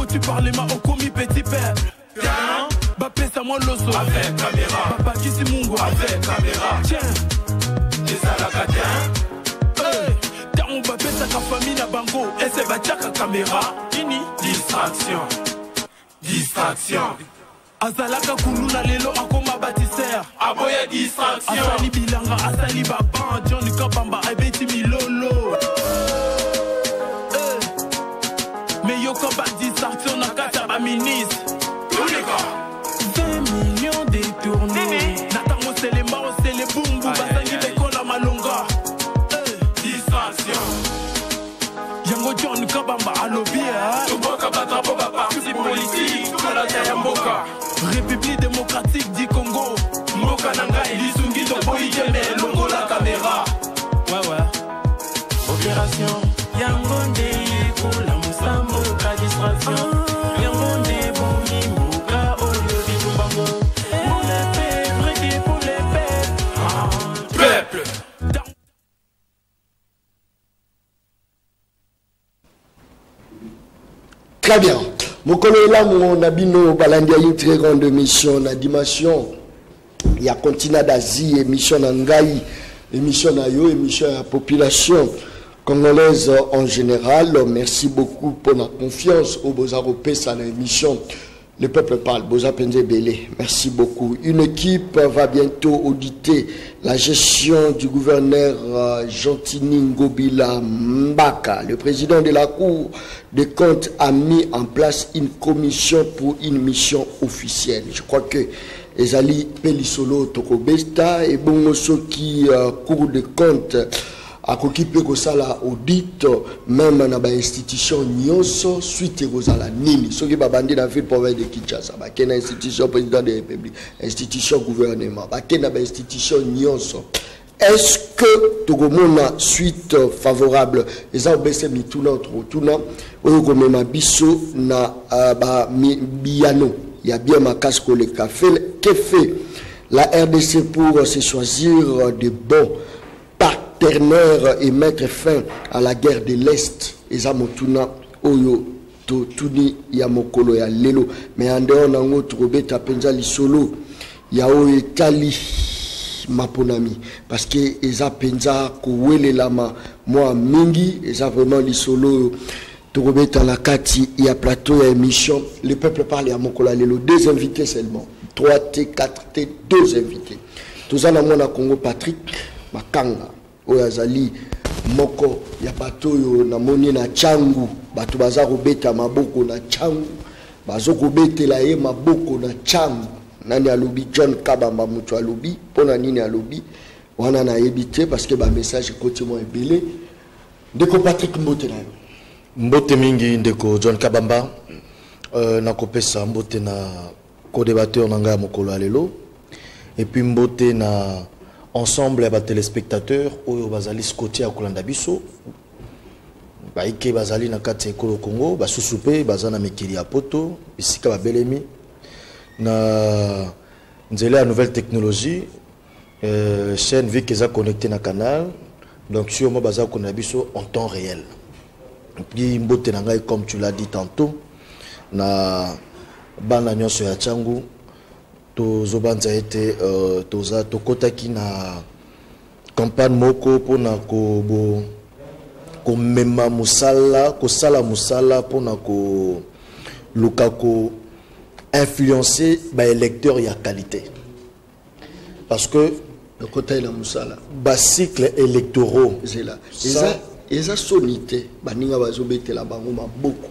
tu parlais ma okomi petit peuple. Bapesa moi loso avec caméra. Papa Kisi Mungu avec caméra. Tiens, les alakatins. Tant bapesa ka famille na bango. Et c'est bachaka caméra. Ini distraction. Distraction. Azalaka kuluna lelo akoma bâtisseur. Aboya distraction. Asali bilanga, asali baban. Johnny Kabamba, abeti milolo. Mais yo koba distraction na kata ba ministre. Tous les gars. 20 millions détournés. Natango c'est les morts, c'est les boum boum. Basangi bekola malonga. Distraction. Yango Johnny Kabamba alobi. Tuboka batrapo ba parti politique. Tukola ya mboka. République démocratique du Congo. Moka Nangai, Lisungi Doboy Jeme, Longo la caméra. Ouais. Opération Yangonde, pour la Moussambo, la distraction. Yangonde, Boumi, Mouka, Olio, Bibumbango. Pour les peuples, pour les peuples. Très bien. Mokolo là mon abino balandi une très grande mission na dimension il y a continent d'Asie émission ngai émission na yo émission à la population congolaise en général. Merci beaucoup pour la confiance au Bozaropé ça l'émission le peuple parle Boza Penze Belé. Merci beaucoup. Une équipe va bientôt auditer la gestion du gouverneur Gentini Ngobila Mbaka. Le président de la Cour des comptes a mis en place une commission pour une mission officielle. Je crois que Ezali Pelisolo Tokobesta et Bongoso qui Cour des comptes a occupé la audit même dans les institutions nyonso suite aux la nini ce qui va bandi dans la ville province de Kinshasa ba ken institution président de la République institution gouvernement ba ken na institution nyonso. Est-ce que Togomona suite favorable les obese mituna tuna oyo komema biso na ba biano il y a bien ma casque le café que fait la RDC pour se choisir de bons partenaires et mettre fin à la guerre de l'Est. Ezamotuna oyo tuni ya mokolo ya lelo mais en dehors nango trobeta penza lisolo ya oyo tali maponami parce que eza penza kowelela moi mingi eza vraiment lisolo trobeta la kati ya plateau ya émission le peuple parle ya mokolo ya lelo deux invités seulement 3T 4T deux invités tozana mwana Congo Patrick Makanga Oyazali moko ya bato yo na moni na changu bato baza kobeta maboko na changu bazo kobetela ye maboko na changu nani alobi John Kabamba mutu alobi pona nini alobi wana na yebite parce que ba message côté moi ebele ndeko Patrick Mbote na mbote mingi ndeko John Kabamba na kopesa mbote na co-débatteur na nga mokolo alelo et puis mbote na ensemble les téléspectateurs oyo bazali scotché à Kolanda biso baike bazali na kati ekolo Congo basusupe bazana mikili ya poto bisika babelemi na nzela ya nouvelle technologie chaîne vie qu'ils connecté na canal donc sur moi bazali Kolanda biso en temps réel puis mbote na ngai comme tu l'as dit tantôt na bana nyonso ya changu tozobanza ete toza tokotaki na campagne moko pona ko mema musala kosala musala pona ko lukako influencer ba électeurs ya qualité parce que le côté la musala ba cycle électoraux c'est là eza sonité baninga bazobetela bango maboko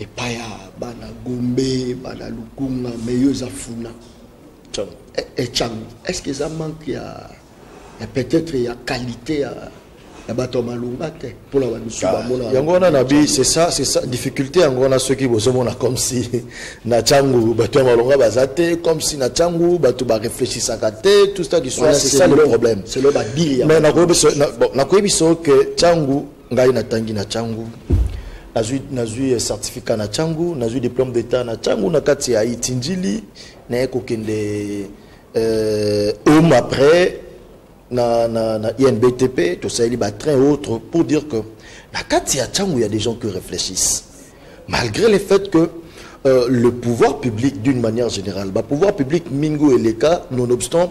epaya bana Gombe bana Lukunga meyoza funa et Tchang est-ce que ça manque ya peut-être ya qualité ya bato malunga te pour la bisuba mona yangona nabi c'est ça difficulté yangona ceux qui bozomona comme si na Tchangu bato malunga bazate comme si na Tchangu bato ba réfléchissaka kate tout ça qui soit c'est ça le problème c'est le badiri mais na koyebiso que Tchangu ngai na tangi na Tchangu nazui certificat na Tchangu nazui diplôme d'état na Tchangu na kati ya itinjili na kokende après na INBTP tout ça il y a train autre pour dire que la kati ya Tchangu il y a des gens qui réfléchissent malgré le fait que le pouvoir public d'une manière générale, le pouvoir public Mingo et les cas, nonobstant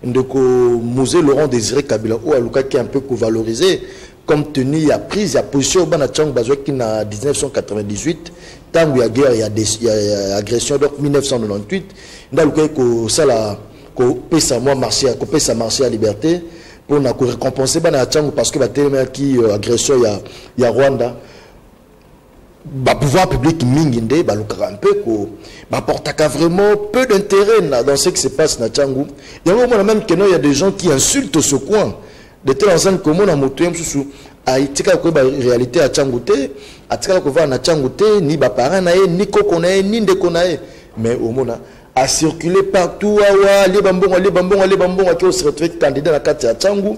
de Mosé Laurent Désiré Kabila ou Aluka qui est un peu valorisé comme tenu à prise à position au Banachang Bazoua qui en 1998 tant il y a guerre il y a agression donc 1998 dans le cas que ça la que pesa moi marché que pesa marché à liberté pour na récompenser Banachang parce que tellement qui agression il y a Rwanda. Le pouvoir public minginde un peu porte vraiment peu d'intérêt dans ce qui se passe na Tchangou. Il y a même que il y a des gens qui insultent ce coin de telle enceinte comme on a moto sous Haïtika ko réalité à Tchangouté atika ko va na Tchangouté ni ba parents ni kokonae ni ndekonae mais au mona a circulé partout les bambons qui se retrouvé candidat na kati ya Tchangou.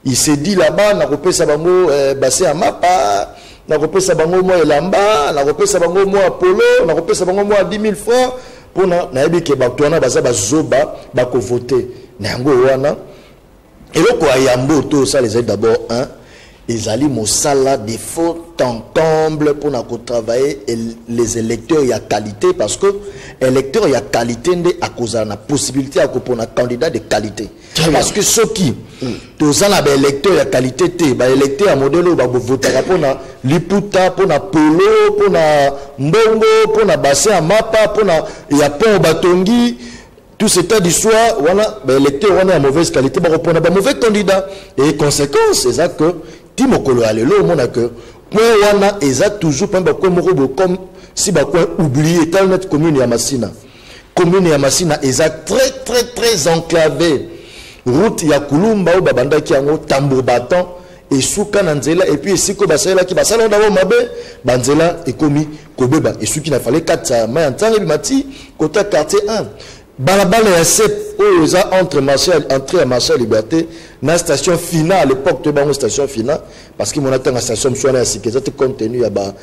Il s'est dit là-bas na kopesa bango basé à mapa na kopesa bango mo elamba na kopesa bango mo apollo na kopesa bango mo 10 000 francs pour na yebi ke bato wana baza bazoba bako voter na yango wana eloko ayambo to ça les d'abord un ils allaient mosala des faux ensemble pour na travailler les électeurs y a qualité parce que électeurs y a qualité ndé à cause na possibilité à pour na candidat de qualité parce que ceux qui tous en a électeurs y a qualité té ba électeur à modèle ba voter pour na liputa pour na polo pour na mbongo pour na bassin à mapa pour na y a pont batongi tout ce temps d'histoire voilà ba électeur on a mauvaise qualité ba répondre ba mauvais candidat et conséquence c'est ça que Timokolo alelo mona que point wana eza toujours pamba ko moko comme si ba coin oublié dans notre commune ya Masina eza très enclavé route ya Kulumba ou babanda ki yango tambour battant et souka na nzela et puis siko basala ki basala ndawo mabe banzela ekomi kobeba et suki na fallait 4 ma ntanga bimati kota quartier 1 balabala ya 7 oza entre Marshal entrée à Marshal Liberté na station finale à l'époque de bango station finale parce que mon attend à station soit à sécurité contenu à ba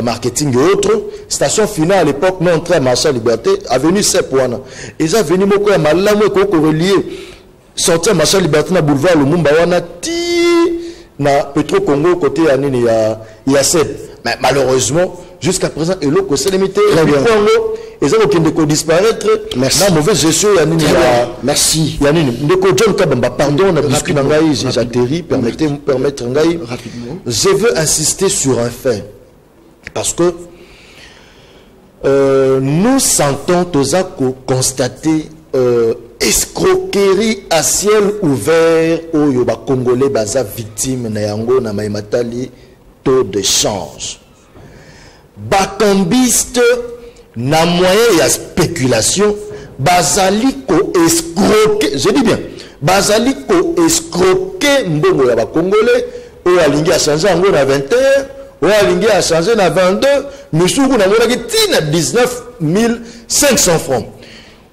marketing et autres station finale à l'époque non entrée à Marshal Liberté avenue 7 poana et ça venu moko ya malamu ko relier sortir Marshal Liberté na boulevard Lumumba wana ti na Petro Congo côté ya nini ya 7 mais malheureusement jusqu'à présent et l'eau c'est limité et ça qui disparaître merci la mauvaise gestion merci Yanini ndeko John Kabamba pardon na biscuit na ngai j'atterris permettre ngai rapidement je veux insister sur un fait parce que nous sentons tous à constater escroquerie à ciel ouvert où yoba congolais baza victime na yango na maimatali taux de change bakambiste na moyen ya spéculation bazali ko escroquer je dis bien bazali ko escroquer mbongo ya ba congolais o alingi a changer ngo na 21 o alingi a changer na 22 misuku na ngona ki na 19 500 francs.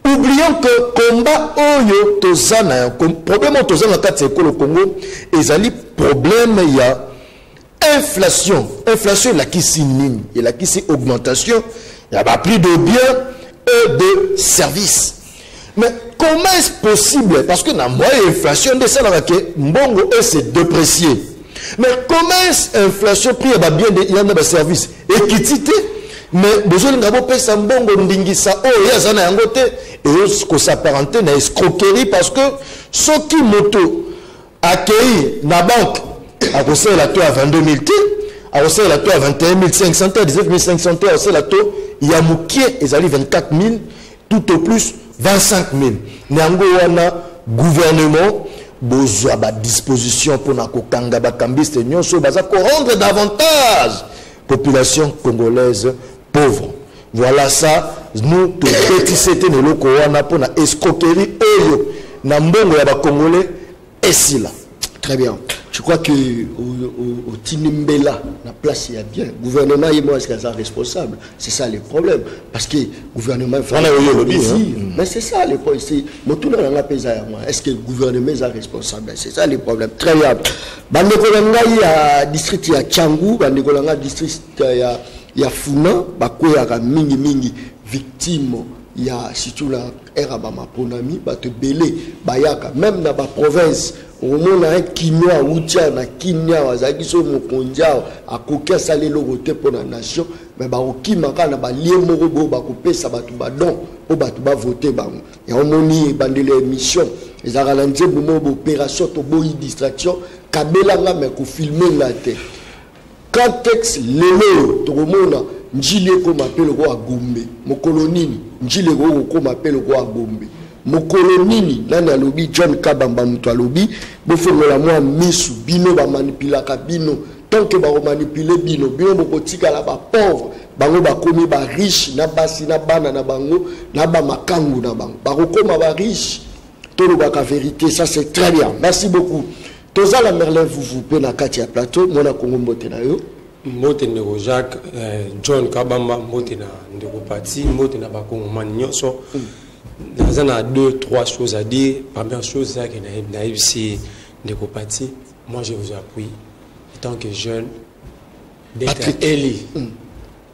Oublions que combat oyo tozana problème tozana kati ekolo Congo ezali problème ya inflation la qui signe et la qui c'est augmentation il y a pas prix de biens et de services mais comment est-ce possible parce que na moyen inflation de ça là que mbongo est déprécié mais comment est-ce inflation prix ya bien de il y a des services équité mais besoin ngabo pesa mbongo ndingisa o ya zana yango te et ko s'apparenter na escroquerie parce que ce qui moto accueilli na banque a conseillé la taux à 22 000 t a conseillé la taux à 21 500 t 19 500 t a conseillé la taux il y a moukié ils allaient 24 000 tout au plus 25 000 nango wana gouvernement besoin ba disposition pour na kokanga ba kambiste nyonso baza ko rendre davantage population congolaise pauvre voilà ça nous te petit c'était ne loko wana pour na escroquerie eyo na mbongo ya ba congolais esila. Très bien. Je crois que au Tinimbela, la place est bien. Le gouvernement et moi, est-ce qu'ils sont responsables? C'est ça le problème. Parce que le gouvernement fait mais c'est ça le problème. Est-ce que le gouvernement est responsable? C'est ça le problème. Très bien. Bandekolanga, il y a district ya Tchangou, Bandekolanga district ya Funa, Bakoya mingi victime. Il y a surtout la Erabama Ponami, Bate Belé, Bayaka, même dans la province. Au moins, un Kinoa, Outia, na Kinya, Wazagiso, Mokondia, à Kokia, Salé, Loroté pour la nation, mais bakokima kaka na balie moko boyo bakopesa bato badon po bato bavote bango yango moni ebandeli ya émission ezalaka na nzembo moko baopération toboyi distraction kabelanga me kofilme nga te contexte lelo tokomona njili ekoma mpe lokola Gombe mokolo nini njili ekokoma mpe lokola Gombe mokolo nini nani alobi John Kabamba moto alobi bofongola mwa misu bino bamanipulaka bino tant que bakomanipule bino bokotikala bapauvre bango bakomi bariche na basi na bana na bango na bamakangu na bango bakokoma bariche tolobaka vérité. Ça c'est très bien, merci beaucoup. Tozala Merlin vous pe na kati ya plateau mona Kongo mbote na yo mbote ndeko Jacques John Kabamba mbote na ndeko Pati mbote na bakongo man nyonso. Dans un 2-3 choses à dire. Première chose c'est que naïbisi ndeko Pati, moi je vous appuie en tant que jeune d'être élu.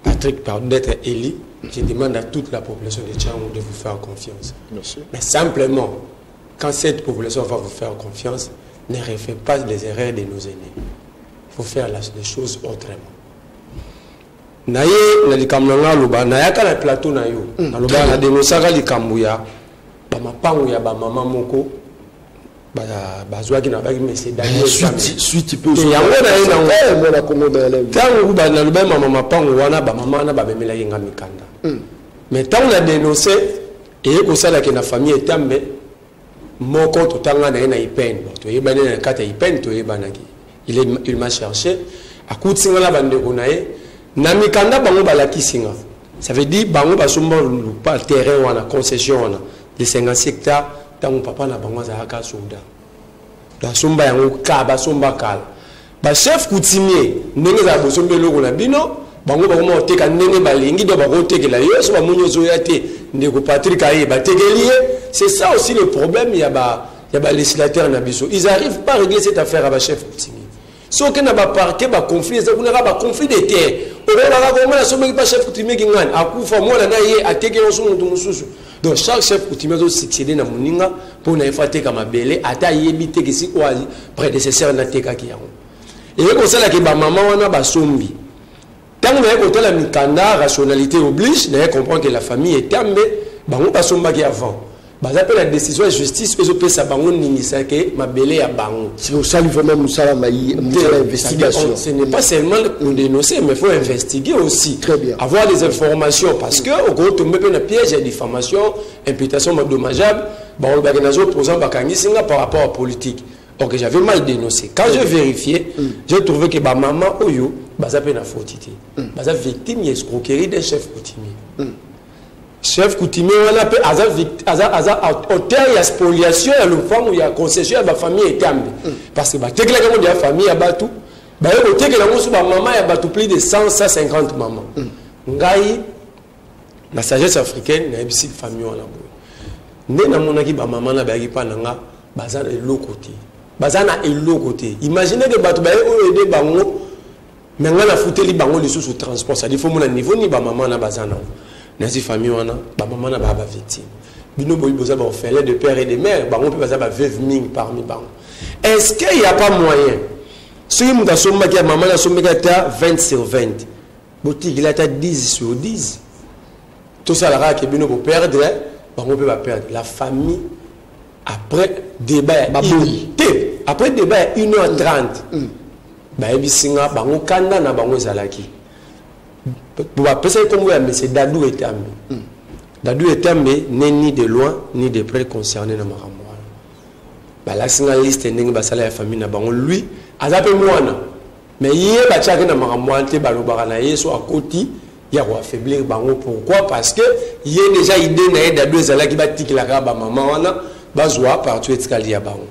Patrick, d'être élu, je demande à toute la population de Tchangou de vous faire confiance. Merci. Mais simplement, quand cette population va vous faire confiance, ne refaites pas les erreurs de nos aînés. Il faut faire les choses autrement. Naye na likamnanga loba na yaka na plateau na yo na loba na denosaka likambuya ba mapango ya ba mama moko ba zwaki na baki mese Daniel suite peu ya ngona na ngona Kongo bele tango ba na loba mama mapango wana ba mama na ba bemela yenga mikanda mais tango na dénoncer et ko sala ke na famille etambe moko totanga na ipen to yebana na kata ipen to yebana ki il m'a cherché à kutinga la bande konae na mikanda bango balakisinga ça veut dire bango basomba pas terrain wana concession wana de 50 hectares tango papa na bango za ka souda da somba yango ka basomba kala ba chef coutumier ndenge za bosombe loko na bino bango bango oteka ndenge balingi do bako tekela yo so bamunyo zo ya te ndeko Patrick aye ba tekeli. C'est ça aussi le problème, il y a des législateurs na biso. Ils n'arrivent pas à régler cette affaire à ba chef coutumier. Si on n'a pas parqué, ba conflit, on n'a pas conflit de terre. On n'a pas chef coutumier qui gagne. À coup, moi, on a yé à teke donc chaque chef coutumier doit succéder na moninga pour na faire teka mabele ata yebite que si quoi prédécesseur na teka ki yango. Et comme ça là que ba maman wana ba sombi. Tant que côté la mikanda rationalité oblige, na comprendre que la famille est tombée, bango ba somba ki avant. La décision de justice, ils ont fait ça, c'est pour ça qu'il faut même investigation. Ce n'est pas seulement nous dénoncer, mais il faut investiguer aussi. Très bien. Avoir des informations. Parce que, au gros, tu mets un piège, il y a diffamation, imputation dommageable, par rapport à la politique. Donc, j'avais mal dénoncé. Quand j'ai vérifié, j'ai trouvé que ma maman, Oyo, elle a faute. Elle est victime d'escroquerie d'un chef coutumier. Chef coutumier on a auteur il y a spoliation il y a le femme il y a concession il y a famille et tambe parce que bah dès que la famille a battu bah il y a maman il y a battu plus de 150 mamans ngai la sagesse africaine na bisi famille on a boy né na monaki ba maman na ba ki pa nanga bazana elo côté imaginez que battu ba aider bango mais ngana futeli bango les sous transport ça dit faut mon niveau ni ba maman na bazana nasi famille wana ba maman na ba victime bino boy boza ba orphelin de père et de mère ba on peut baza ba veuve ming parmi bango. Est-ce qu'il y a pas moyen si mu ta somba ki maman na somba ki ta 20 sur 20 boutique il a ta 10 sur 10 tout ça la que bino pour perdre ba on peut pas perdre la famille après débat après débat 1h30 ba ebisinga bango kanda na bango zalaki. Pour passer comme c'est Dadou Etambe. Dadou Etambe n'est ni de loin ni de près concerné dans Maramouana. Bah la signaliste n'est pas la famille na bango lui a zappé moi mais il est battu dans Maramouana te balobara na soit à côté il y a affaiblir bango pourquoi parce que il est déjà idée na Dadou Ezala qui va tirer la raba maman wana bazwa partout escalier bango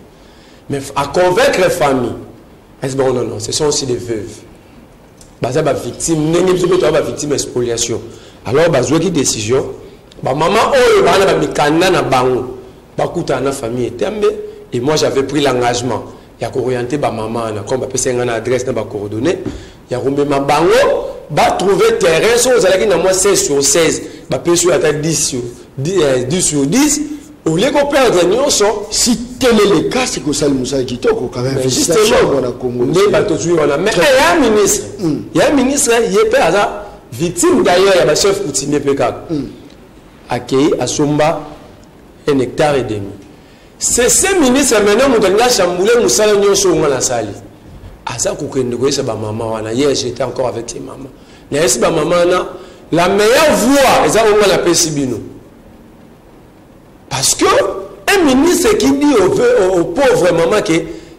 mais à convaincre les familles est-ce bon non ce sont aussi des veuves. Baza ba victime nengi biso to ba victime spoliation alors bazwa ki décision ba maman oyo bana ba mikanda na bango bakuta na famille etembe et moi j'avais pris l'engagement ya ko orienter ba maman na comme ba pesa ngana adresse na ba coordonnées ya rombe ma bango ba trouver terrain so zalaki na moi 16 sur 16 ba peso ata 10 sur 10 au lieu qu'on perde nyonso si tel est le cas c'est que ça Moussa Kitoko quand même justement on a Congo mais il y a un ministre il y a un ministre il est pas victime d'ailleurs, il y a un chef coutumier PK. Accueilli à Somba 1,5 hectare. C'est ces ministres maintenant, nous avons chamboulé, nous avons sur la salle. À ça, c'est ma maman. Hier, j'étais encore avec tes mamans. C'est ma maman. La meilleure voix, c'est la PCBino. Parce que un ministre qui dit aux pauvres mamans que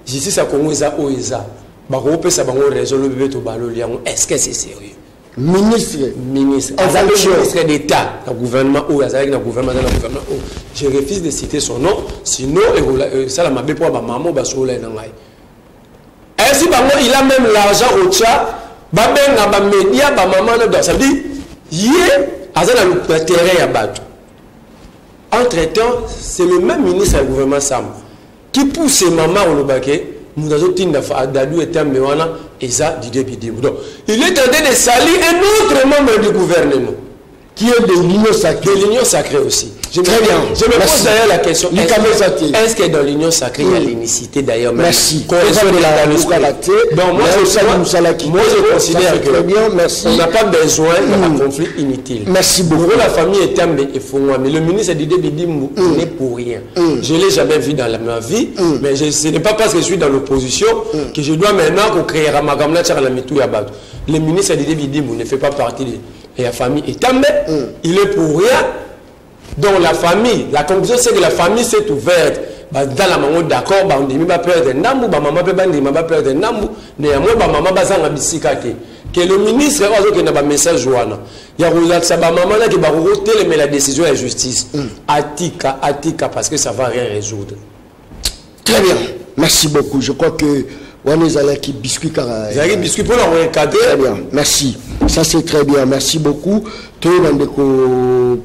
justice à Congo est oisa, est-ce que c'est sérieux? Ministre d'État, le gouvernement, je refuse de citer son nom, sinon ça m'a fait pour ma maman. Ainsi, il a même l'argent au chat, ça veut dire, il a le terrain à battre. Entre-temps, c'est le même ministre du gouvernement Sam qui pousse ses mamans au Lobaké. Nous avons dit il est en train de salir un autre membre du gouvernement qui est de l'Union sacrée. De l'Union sacrée aussi. Je me pose d'ailleurs la question, est-ce que dans l'Union sacrée il y a l'unicité d'ailleurs? Merci. Donc moi je considère qu'on n'a pas besoin d'un conflit inutile. Merci beaucoup. Pour la famille est et Fongwa, mais le ministre Didier Bidimou n'est pour rien. Je ne l'ai jamais vu dans ma vie, mais ce n'est pas parce que je suis dans l'opposition que je dois maintenant créer Ramagamla Tcharlamitou Yabad. Le ministre Didier Bidimou ne fait pas partie de la famille est tombée, il est pour rien. Donc la famille, la conclusion c'est que la famille s'est ouverte. Dans la maman d'accord, on dit pas peur de Nambu, maman peut pas dire pas peur de Nambu, néanmoins maman bazan a bisikate. Que le ministre a un message joana. Il y a relaxa maman là qui va retirer mais la décision est justice. Atika parce que ça va rien résoudre. Très bien. Merci beaucoup. Je crois que on est allé qui biscuit car biscuit pour l'encadrer. Très bien. Merci. Ça c'est très bien. Merci beaucoup. Tout le monde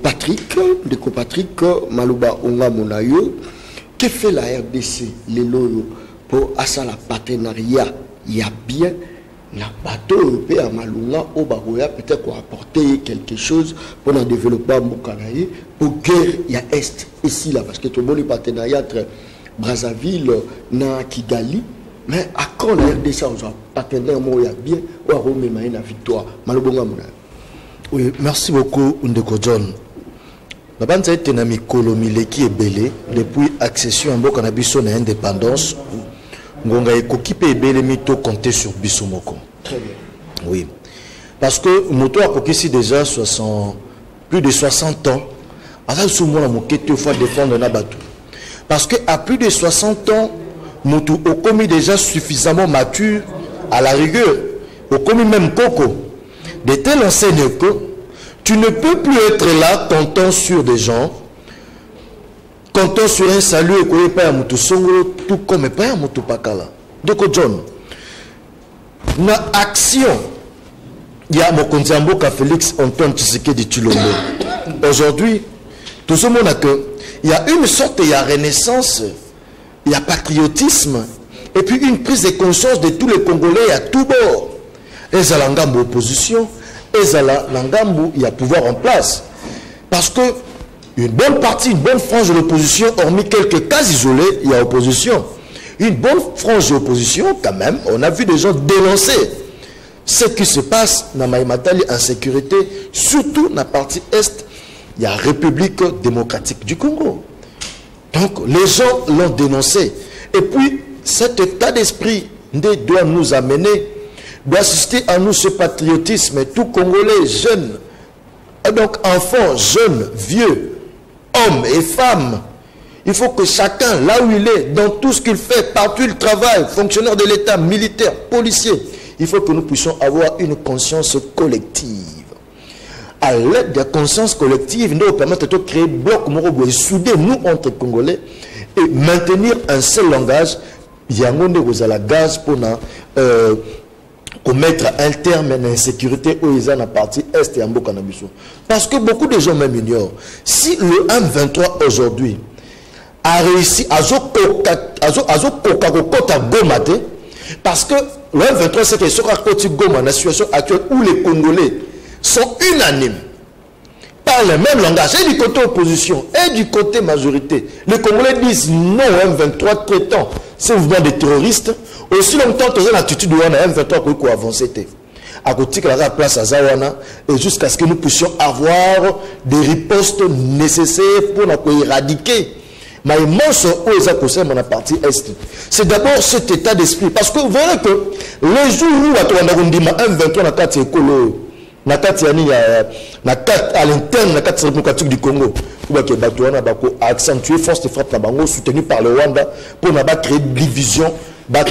Patrick Malouba Onga Monayo. Que fait la RDC les loyaux pour assa la partenariat? Il y a bien la bateau européen à Malunga au Baroya peut-être qu'on apporter quelque chose pour le développement Mokanaye pour guerre il y a est ici là parce que tout le monde est partenariat entre Brazzaville na Kigali. Mais à quand la RDC on a partenaire il y a bien ou à Rome la victoire Malobonga Monayo. Oui, merci beaucoup Ndeko John. La bande a été qui est belé depuis accession en Bokanabiso na indépendance. Ngonga ekokipe ebele mito compter sur Bisomoko. Très bien. Oui. Parce que moto a kokisi déjà plus de 60 ans. Asa soumona mokete fois défendre na batou. Parce que à plus de 60 ans, moto a commis déjà suffisamment mature à la rigueur. Au commis même coco. De telle enseigne que tu ne peux plus être là comptant sur des gens, comptant sur un salut et qu'on pas à Moutou Songolo, tout comme pas à Moutou Pakala. Donc, John, na action, il y a mon Konziamboka Félix Antoine Tshisekedi Tshilombo. Aujourd'hui, tout ce monde a que il y a une sorte de renaissance, il y a patriotisme, et puis une prise de conscience de tous les Congolais à tout bord. Et Zalangambo opposition. Et Zala Langambu, il y a pouvoir en place. Parce que une bonne partie, une bonne frange de l'opposition, hormis quelques cas isolés, il y a opposition. Une bonne frange de l'opposition, quand même, on a vu des gens dénoncer ce qui se passe dans Maïmatali, insécurité, surtout dans la partie Est, il y a République démocratique du Congo. Donc, les gens l'ont dénoncé. Et puis, cet état d'esprit doit nous amener doit assister à nous ce patriotisme, tout Congolais, jeunes, et donc enfants, jeunes, vieux, hommes et femmes. Il faut que chacun, là où il est, dans tout ce qu'il fait, partout il travaille, fonctionnaire de l'État, militaire, policier, il faut que nous puissions avoir une conscience collective. À l'aide de la conscience collective, nous permettre de créer bloc morobo et souder nous entre Congolais et maintenir un seul langage. Il y a un la gaz pour mettre un terme à l'insécurité où ils ont la partie Est et en Bokanabiso. Parce que beaucoup de gens même ignorent. Si le M23 aujourd'hui a réussi à Gomate, parce que le M23 c'est que sur la situation actuelle où les Congolais sont unanimes, parlent le même langage, et du côté opposition, et du côté majorité. Les Congolais disent non au M23 traitant ce mouvement de terroristes. Aussi longtemps que l'attitude de M23 pour avancer. à côté de la place à Zawana, et jusqu'à ce que nous puissions avoir des ripostes nécessaires pour nous éradiquer. Mais la partie est. C'est d'abord cet état d'esprit. Parce que vous verrez que les jours où à l'interne de la démocratique du Congo, accentuer force de frappe soutenue par le Rwanda pour créer une division,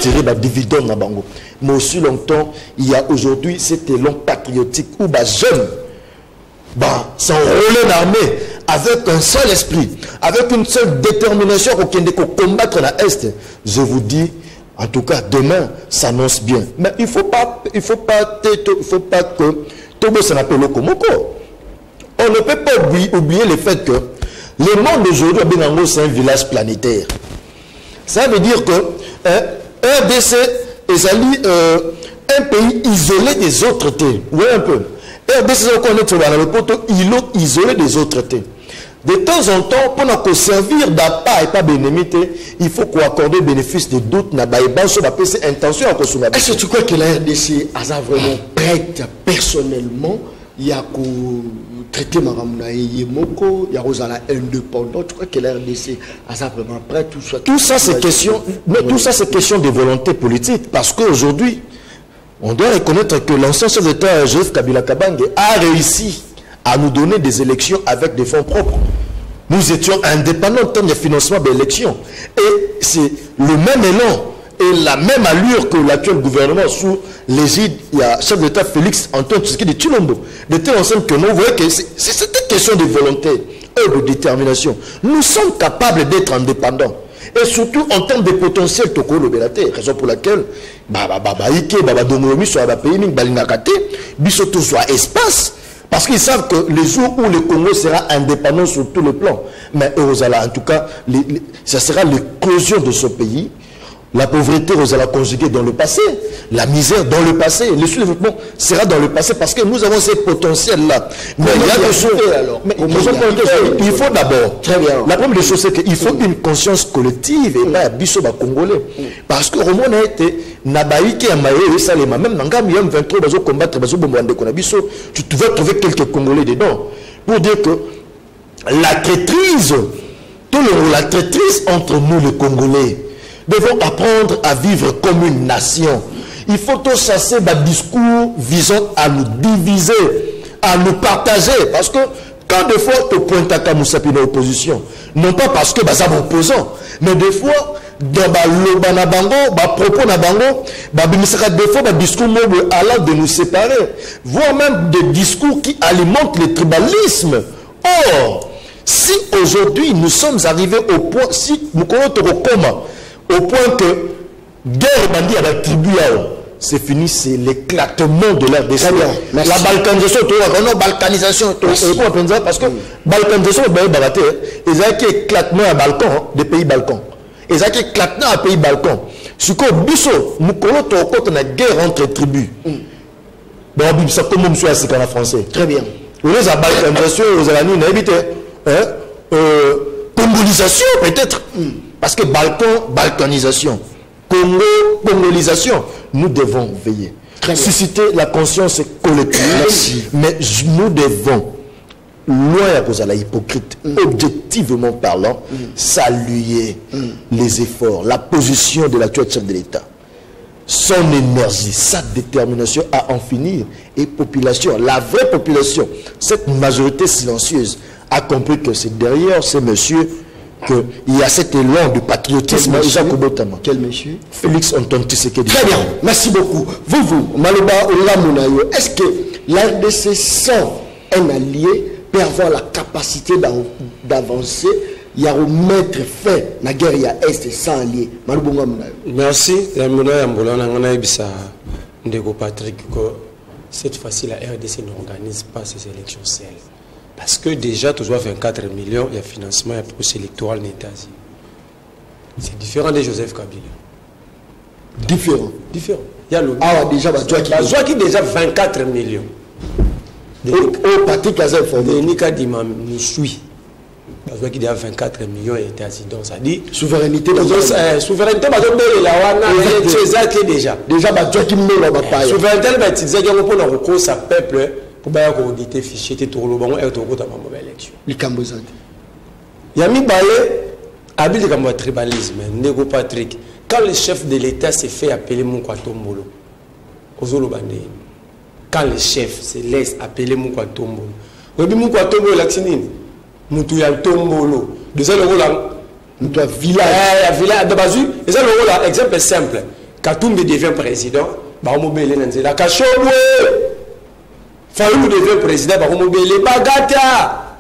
tirer des dividendes. Mais aussi longtemps, il y a aujourd'hui cet élan patriotique où les jeunes s'enrôler l'armée avec un seul esprit, avec une seule détermination pour combattre la Est. Je vous dis, en tout cas, demain s'annonce bien. Mais il ne faut pas que tout le monde s'appelle le Komoko. On ne peut pas oublier le fait que le monde aujourd'hui, c'est un village planétaire. Ça veut dire que RDC est un pays isolé des autres terres. Oui, un peu. RDC, il est isolé des autres terres. De temps en temps, pour nous servir d'appât et pas bénémité, il faut qu'on accorde le bénéfice de doute sur la intention à consommer. Est-ce que tu crois que la RDC a vraiment prête personnellement? Il y a qu'à traiter Maramuna et Yemoko, il y a Rosala indépendant. Tu crois que la RDC a vraiment prête tout ça? Tout ça, c'est question, mais tout ça, c'est question de volonté politique. Parce qu'aujourd'hui, on doit reconnaître que l'ancien chef d'État, Joseph Kabila Kabange, a réussi à nous donner des élections avec des fonds propres. Nous étions indépendants en termes de financement des élections. Et c'est le même élan et la même allure que l'actuel gouvernement sous l'égide, il y a chef d'État Félix Antoine Tshisekedi de Tshilombo. De telle ensemble que nous voyons que c'est une question de volonté et de détermination. Nous sommes capables d'être indépendants. Et surtout en termes de potentiel toko le bélaté, raison pour laquelle espace. Parce qu'ils savent que les jours où le Congo sera indépendant sur tout le plan, mais en tout cas, ça sera l'éclosion de ce pays. La pauvreté sera conjuguée dans le passé, la misère dans le passé, le sous-développement sera dans le passé parce que nous avons ces potentiels-là. Mais il y a des choses. Alors, il faut d'abord. La première des choses, c'est qu'il faut une conscience collective et pas à Bissoba Congolais. Parce que Roman a été Nabaïki Amaye Salema, même Nangam Yom 23, bazo combattre, bazo bombarder Konabiso, tu vas trouver quelques Congolais dedans. Pour dire que la traîtrise, la traîtrise entre nous les Congolais, devons apprendre à vivre comme une nation. Il faut tout chasser des discours visant à nous diviser, à nous partager. Parce que quand des fois, tu pointes à Kamousapi dans l'opposition, non pas parce que c'est opposant, mais des fois, dans le propos na bango, des fois, des discours allant de nous séparer, voire même des discours qui alimentent le tribalisme. Or, si aujourd'hui nous sommes arrivés au point, si nous connaissons comment, au point que guerre bandit à la tribu, c'est fini, c'est l'éclatement de leur destin. La balkanisation, parce que balkanisation, ils ont qui éclatement à Balkan, des pays Balkans. Ils ont qui éclatement à pays Balkans. Ce que Bisso, nous connaissons une guerre entre tribus. Bon, ça comme on soit assis en français. Très bien. Vous avez la balkanisation, vous avez une habité. Congolisation, peut-être. Parce que balkanisation, Congo, congolisation, nous devons veiller. Susciter la conscience collective. Mais nous devons, loin à cause de la hypocrite, objectivement parlant, saluer les efforts, la position de l'actuel chef de l'État. Son énergie, sa détermination à en finir. Et population, la vraie population, cette majorité silencieuse, a compris que c'est derrière ces messieurs qu'il y a cet élan de patriotisme. Quel monsieur? Félix Antoine Tshisekedi. Très bien, merci beaucoup. Vous, Maloba Olamunayo, est-ce que l'RDC sans un allié peut avoir la capacité d'avancer? Il y a remettre fin la guerre il y a Est sans allié. Merci. Patrick, cette fois-ci la RDC n'organise pas ses élections seule. Parce que déjà, tu vois 24 millions, il y a financement, il y a procès électoral n'États-Unis. C'est différent de Joseph Kabila. Différent. Il y a le déjà, qui déjà 24 millions. Patrick Azef, Nika Dima nous suit. Parce qu'il y a 24 millions d'États-Unis. Ça dit souveraineté. Souveraineté, c'est déjà. Déjà, qui me l'a pas. Souveraineté, c'est pour sa peuple pour auditer fichier et tout le monde et tout le monde élection. Les Cambodgiens. Il y a mis balé, habile comme tribalisme, Nego Patrick. Quand le chef de l'État s'est fait appeler Moukwatombolo, quand le chef se laisse appeler Moukwatombolo, Moukwatombolo l'actinine. Moutouya Tombolo. De ça, le rôle là. Village. Village de Bazu. Et ça, le rôle là, exemple simple. Katumbi devient président, Baromobele Nanzela. Kachobwe. Fayoulou devient président, Baromobele Bagata.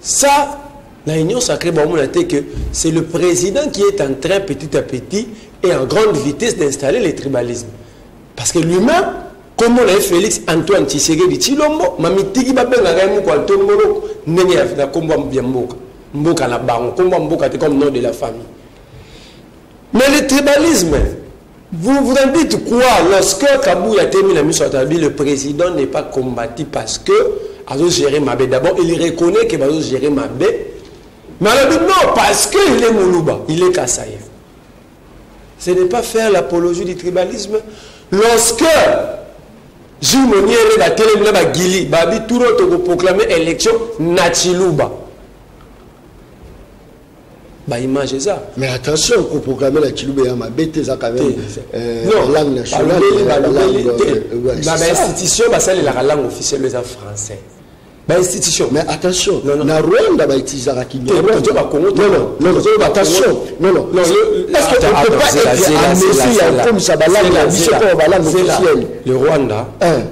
Ça, la Union sacrée, que c'est le président qui est en train petit à petit et en grande vitesse d'installer le tribalisme. Parce que lui-même, comme on a Félix Antoine Tshisekedi Tshilombo, mamitiki babenga ngaimu kwa tombolo nenge ya kombo mbiamboka mboka na bango kombo mboka comme nom de la famille. Mais le tribalisme, vous en dites quoi lorsque Kabou a terminé la mission à le président n'est pas combattu parce que a géré Mabé. D'abord, il reconnaît qu'il va gérer Mabé. Mais alors non, parce qu'il est Moulouba, il est Kassaï. Ce n'est pas faire l'apologie du tribalisme lorsque Jules Monier la télé na Gili babi tout le temps proclamer élection Nachiluba. Bah image ça. Mais attention pour proclamer la Chiluba ya mabete ça quand même non langue nationale la institution bah ça la langue officielle les français. Bah institution. Mais attention, na Rwanda ba utiliser la Kinyarwanda. Non, attention. Non. Parce qu'on ne peut pas être à mesure comme ça langue officielle. Le Rwanda,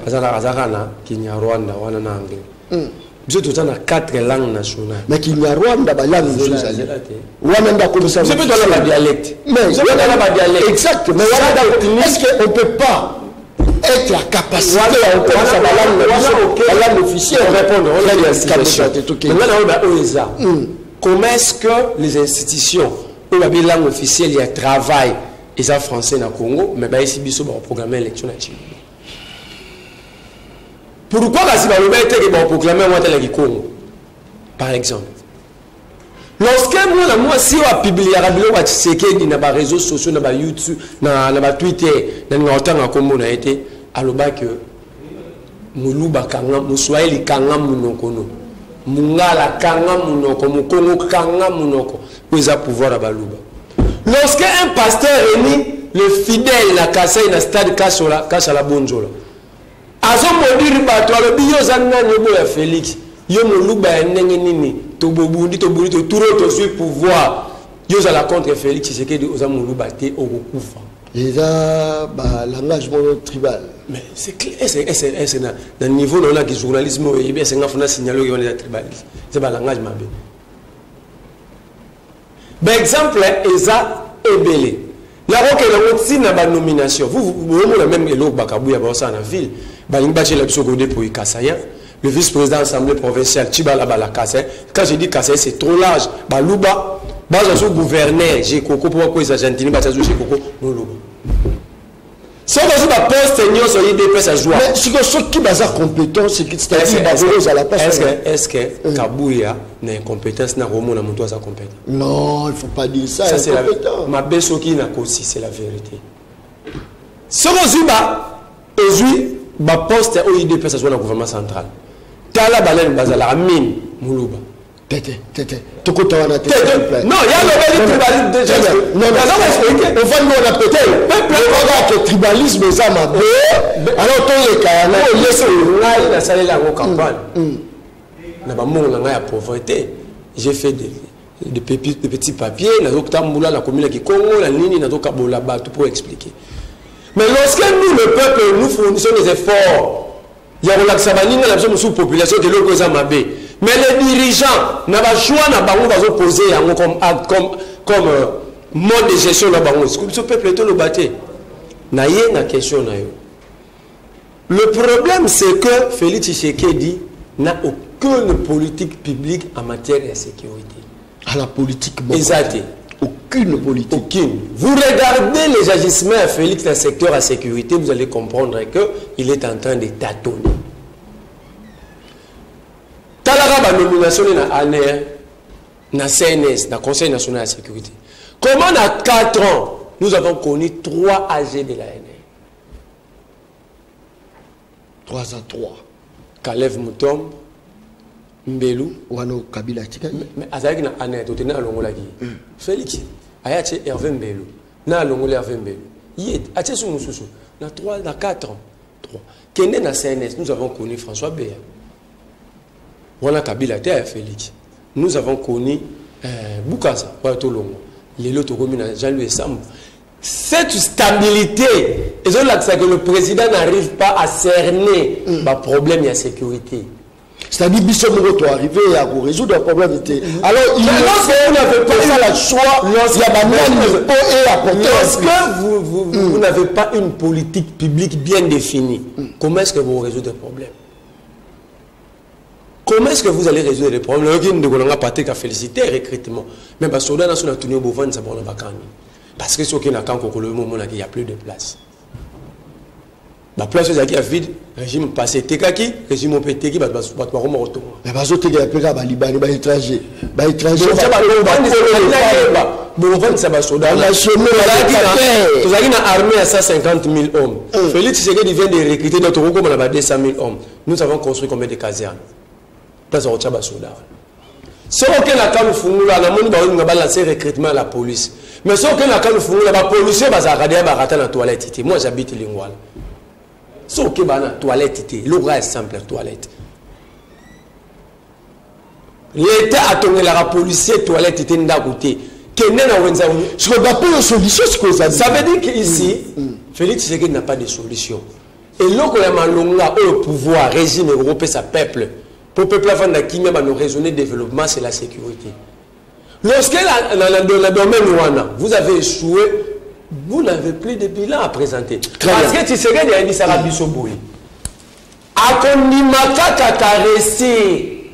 Azana Kinyarwanda, wana na anglais. Nous tous on a 4 langues nationales. Mais Kinyarwanda ba langue officielle. Wana nda comme ça. Je peux donner ma dialecte. Mais wana na dialecte. Exact. Mais est-ce qu'on peut pas être la capacité la langue officielle répondre comment est-ce que les institutions où la langue officielle il y a travail et ça français dans Congo mais bah ici biso va programmer l'élection nationale pourquoi la si va programmer le Congo par exemple lorsque moi si on a publié sur les réseaux sociaux sur YouTube sur Twitter dans Congo na été aloba que Muluba kanga Muswahili kanga munokono Mungala kanga munoko Mukongo kanga munoko pour pouvoir à Baluba lorsque un pasteur réunit le fidèle la Kassai na stade Kasala Bonjola azo modiri bato alobi yo zanna nyobo ya Félix yo Muluba ndenge nini tobobundi to suis pouvoir yo za la contre Félix Tshisekedi oza Muluba te okufa et ça langage tribal. Mais c'est clair, c'est dans le niveau de la journalisme, c'est un signal qui est tribalisme. C'est pas langage mabé. Par exemple, Eza Ebele. La roque est aussi dans la nomination. Vous avez même Elo Bakabouya dans la ville. Balingbaché la Psogodé pour Ikassaya. Le vice-président de l'Assemblée provinciale, Tibala Balakassay. Quand je dis Kassay, c'est trop large. Balouba. Bazazo gouverneur, j'ai coco pour quoi ils Argentines, Bazazo j'ai coco, non lobo. Si on va poste, nous sommes IDP à jouer. Mais si on qui basa compétence, c'est qui c'est-à-dire à la place. Est-ce que Kabouya n'a une compétence, n'a Romo n'a monté sa compétence? Non, il ne faut pas dire ça. Ça c'est la vérité. Ma Bessoki n'a qu'aussi, c'est la vérité. Si on va aujourd'hui, ma poste au IDP à jouer dans le gouvernement central. Tala Balen Bazala, Mine, Moulouba. Tété. Non, il y a le déjà. Non, on va nous répéter. Le tribalisme, ça m'a dit. Alors, tous les cas, on laisse la salle la campagne. La pauvreté. J'ai fait des petits papiers, la commune qui Congo, la ligne, pour expliquer. Mais lorsque nous, le peuple, nous fournissons des efforts, il y a une sous-population qui est l'autre. Mais les dirigeants n'ont pas choix de poser comme mode de gestion de la banque. Ce peuple est le bâti. Question. Le problème, c'est que Félix Tshisekedi n'a aucune politique publique en matière de sécurité. À la politique, exact. Aucune politique. Aucune. Vous regardez les agissements à Félix dans le secteur à sécurité, vous allez comprendre qu'il est en train de tâtonner. la nomination na ANR, na CNS, na Conseil national de sécurité. Comment en 4 ans, nous avons connu 3 AG de l'ANR? 3 à 3. Kalev Moutom, Mbelou. Wano Kabila Tika. Mais Azaki na ANR, tu es Longola qui. Félix, Ayache Hervé Mbelou. Na Longola Hervé Mbelou. Yet, Ache Soumoussou. Na 3, na 4 ans. 3. Kende na CNS, nous avons connu François Béa. Voilà Kabila Tia Félix. Nous avons connu Boukasa, Longo. Les autres communes, Jean-Louis Sam. Cette stabilité, et c'est que le président n'arrive pas à cerner le problème de la sécurité. C'est-à-dire que tu arrivé à résoudre le problème. Alors, il n'avait pas fait le choix, lorsque vous n'avez pas une politique publique bien définie, comment est-ce que vous résoudrez le problème? Comment est-ce que vous allez résoudre les problèmes? Nous avons pas félicité le recrutement. Mais parce que nous avons tenu au bout de ça, parce que ce qui est là, quand il n'y a plus de place. La place est vide, le régime passé Tekaki, le régime au PT qui va se battre au retour. Mais parce que tu es étranger. Étranger. Tu as une armée à 150 000 hommes. Félix Tshisekedi vient de recruter notre groupe, on a 200 000 hommes. Nous avons construit combien de casernes? Dans un autre soldat. Si on a un fungula, on a lancé recrutement à la police. Mais si on a un fungula, la police va regarder dans la toilette. Moi j'habite Lingwal. Si on a une toilette, l'ouvrage est simple, toilette. L'État a tourné la policier toilette était d'un côté. Ça veut dire qu'ici, Félix Tshisekedi n'a pas de solution. Et là, quand il y a au pouvoir, régime européen, sa peuple. Pour le peuple avant de raisonner développement, c'est la sécurité. Lorsque dans le domaine vous avez échoué, vous n'avez plus de bilan à présenter. Parce que Tshisekedi a dit ça à Bissoboui. A Kondimaka Kakaresi,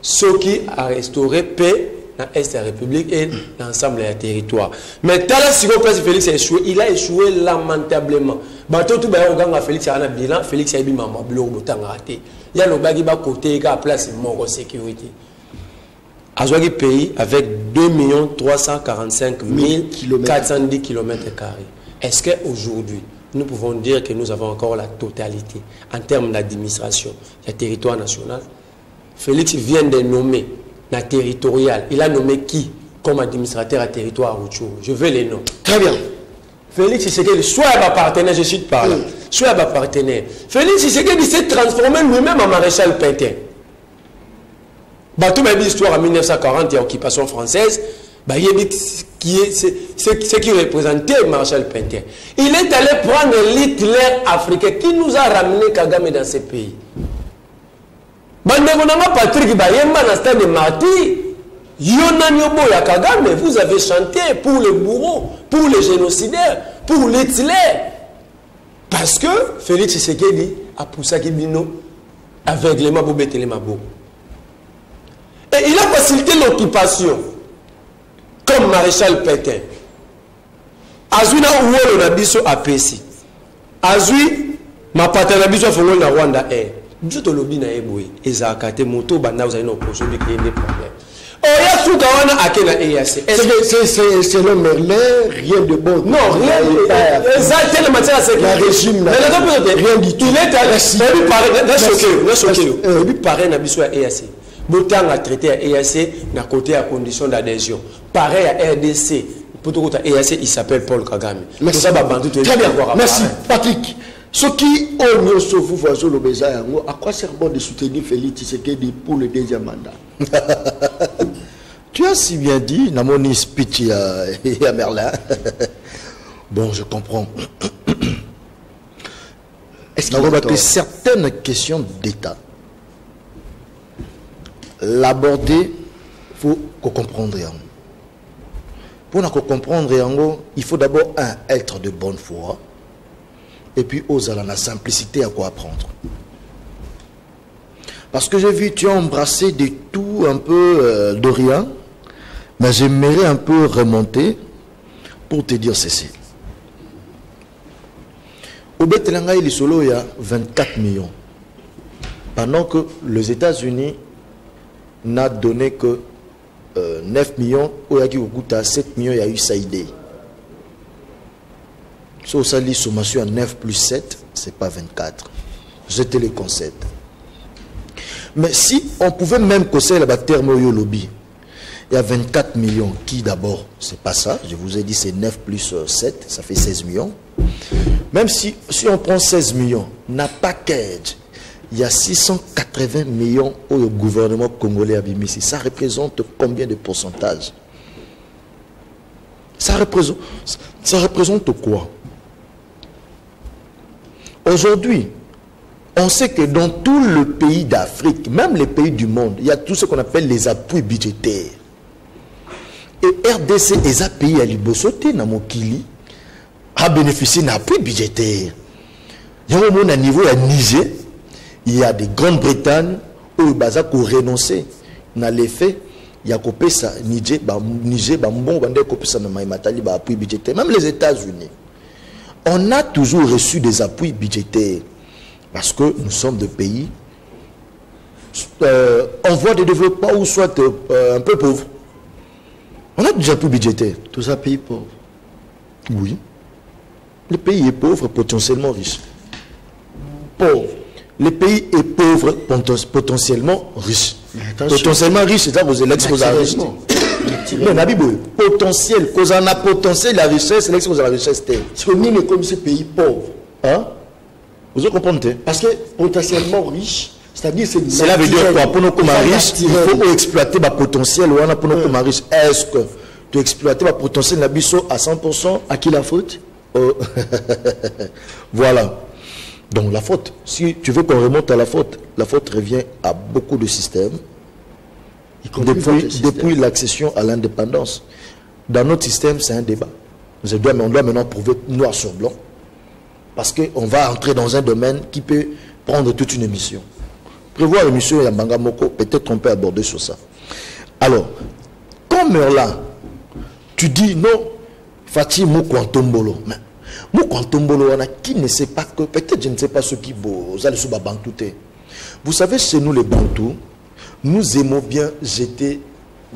ce qui a restauré paix dans l'Est de la République et l'ensemble des territoires. Mais tant que Félix a échoué, il a échoué lamentablement. Bateau tout le Félix a un bilan, Félix a eu un bilan raté. Il y a le bagi bas côté qui a place de sécurité. Azouagi pays avec 2 345 410 km². Est-ce qu'aujourd'hui, nous pouvons dire que nous avons encore la totalité en termes d'administration du territoire national? Félix vient de nommer la territoriale. Il a nommé qui comme administrateur à territoire Rutshuru? Je veux les noms. Très bien. Félix Tshisekedi, soit un partenaire, je suis par là, soit un partenaire. Félix Tshisekedi s'est transformé lui-même en maréchal Pétain. Batou m'a dit l'histoire en 1940, il y a l'occupation française, ce qui représentait le maréchal Pétain. Il est allé prendre l'Hitler africain qui nous a ramené Kagame dans ce pays. Patrick Bayemba dans le stade de Marty. Vous avez chanté pour les bourreaux, pour les génocidaires, pour les Hitler. Parce que Félix Tshisekedi a poussé Kibino avec les Mabo et les Mabo. Et il a facilité l'occupation comme maréchal Pétain. Azuna Ouolo Nabiso a Pessi. Azui, ma paternelle Nabiso a fait le Rwanda Air. Je te l'oublie na eboui. Ezakate moto banda vous avez une opposition qui a des problèmes. C'est le Merlin, rien de bon. Non, rien de bon. Régime, rien du tout. Il est allé. Il paraît na biso ya EAC. Botang a traité à EAC na côté à condition d'adhésion. Pareil à RDC. Pour tout à EAC, il s'appelle Paul Kagame. Merci. Très bien. Merci. Patrick. Ce qui ont sauvé Voisin Lobeza, à quoi sert bon de soutenir Félix Tshisekedi pour le deuxième mandat? Tu as si bien dit, Namoni speech à Merlin. Bon, je comprends. Est-ce qu'il y a que certaines questions d'État, l'aborder, il faut comprendre. Pour comprendre, il faut d'abord être de bonne foi. Et puis, oser la simplicité à quoi apprendre. Parce que j'ai vu, tu as embrassé de tout un peu de rien, mais j'aimerais un peu remonter pour te dire ceci. Au Betelanga, il y a 24 millions. Pendant que les États-Unis n'a donné que 9 millions, ou il y a 7 millions, il y a eu Saïdé. Si ça lit sommation à 9 plus 7, c'est pas 24. Jetez les concepts. Mais si on pouvait même conseiller la terme au lobby, il y a 24 millions qui d'abord, c'est pas ça, je vous ai dit c'est 9 plus 7, ça fait 16 millions. Même si on prend 16 millions, n'a pas qu'aide, il y a 680 millions au gouvernement congolais à Bimissi. Ça représente combien de pourcentage? Ça représente quoi? Aujourd'hui, on sait que dans tous les pays d'Afrique, même les pays du monde, il y a tout ce qu'on appelle les appuis budgétaires. Et RDC, les pays à Libosoté, dans Mokili, a bénéficié d'un appui budgétaire. Il y a un moment à niveau à Niger, il y a des Grande-Bretagne où ils ont renoncé. Dans les faits, il y a coupé ça, Niger, bon, coupé ça dans appui budgétaire. Même les États-Unis. On a toujours reçu des appuis budgétaires. Parce que nous sommes des pays en voie de développement ou soit un peu pauvres. On a déjà plus budgétaire. Tout ça, pays pauvre. Oui. Le pays est pauvre, potentiellement riche. Pauvre. Le pays est pauvre, potentiellement riche. Potentiellement riche, c'est ça que vous avez l'exposé à la richesse. Mais la Bible, potentiel, cause en a potentiel la richesse, l'exposé à la richesse. C'est comme ce pays pauvre. Hein? Vous comprenez? Parce que potentiellement riche, c'est-à-dire c'est... Cela veut dire quoi? Pour nous comme riche, il faut exploiter le potentiel. Pour nous comme riche, est-ce que tu exploites le potentiel de biso à 100%? À qui la faute? Voilà. Donc la faute, si tu veux qu'on remonte à la faute revient à beaucoup de systèmes. Depuis l'accession à l'indépendance. Dans notre système, c'est un débat. On doit maintenant prouver noir sur blanc. Parce qu'on va entrer dans un domaine qui peut prendre toute une émission. Prévoir l'émission Yambanga Moko, peut-être on peut aborder sur ça. Alors, comme là, tu dis non, Fatih Moukwantombolo. Mais Moukwantombolo, qui ne sait pas que, peut-être je ne sais pas ceux qui vous allez sur Bantou. Vous savez, chez nous les Bantous, nous aimons bien jeter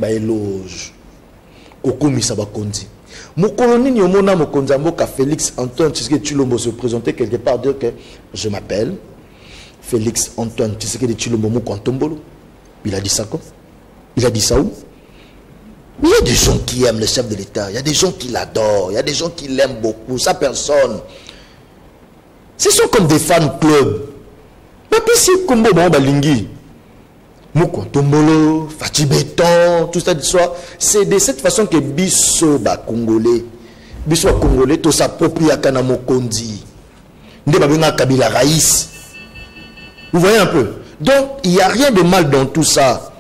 l'éloge au Komisa Bakondi. Mon colonel Nyomona Mokonzamboka Félix Antoine Tshisekedi Tshilombo se présentait quelque part dire que je m'appelle Félix Antoine Tshisekedi Tshilombo Moukwantombolo. Il a dit ça quoi? Il a dit ça où? Il y a des gens qui aiment le chef de l'État, il y a des gens qui l'adorent, il y a des gens qui l'aiment beaucoup, sa personne. Ce sont comme des fan clubs. Mais puis si Kombo Balingi, Moukwantombolo, Fatih Béton, tout ça, c'est de cette façon que Bisso Congolais, tout s'approprie à Kanamo Kondi. Kabila Raïs. Vous voyez un peu? Donc, il n'y a rien de mal dans tout ça.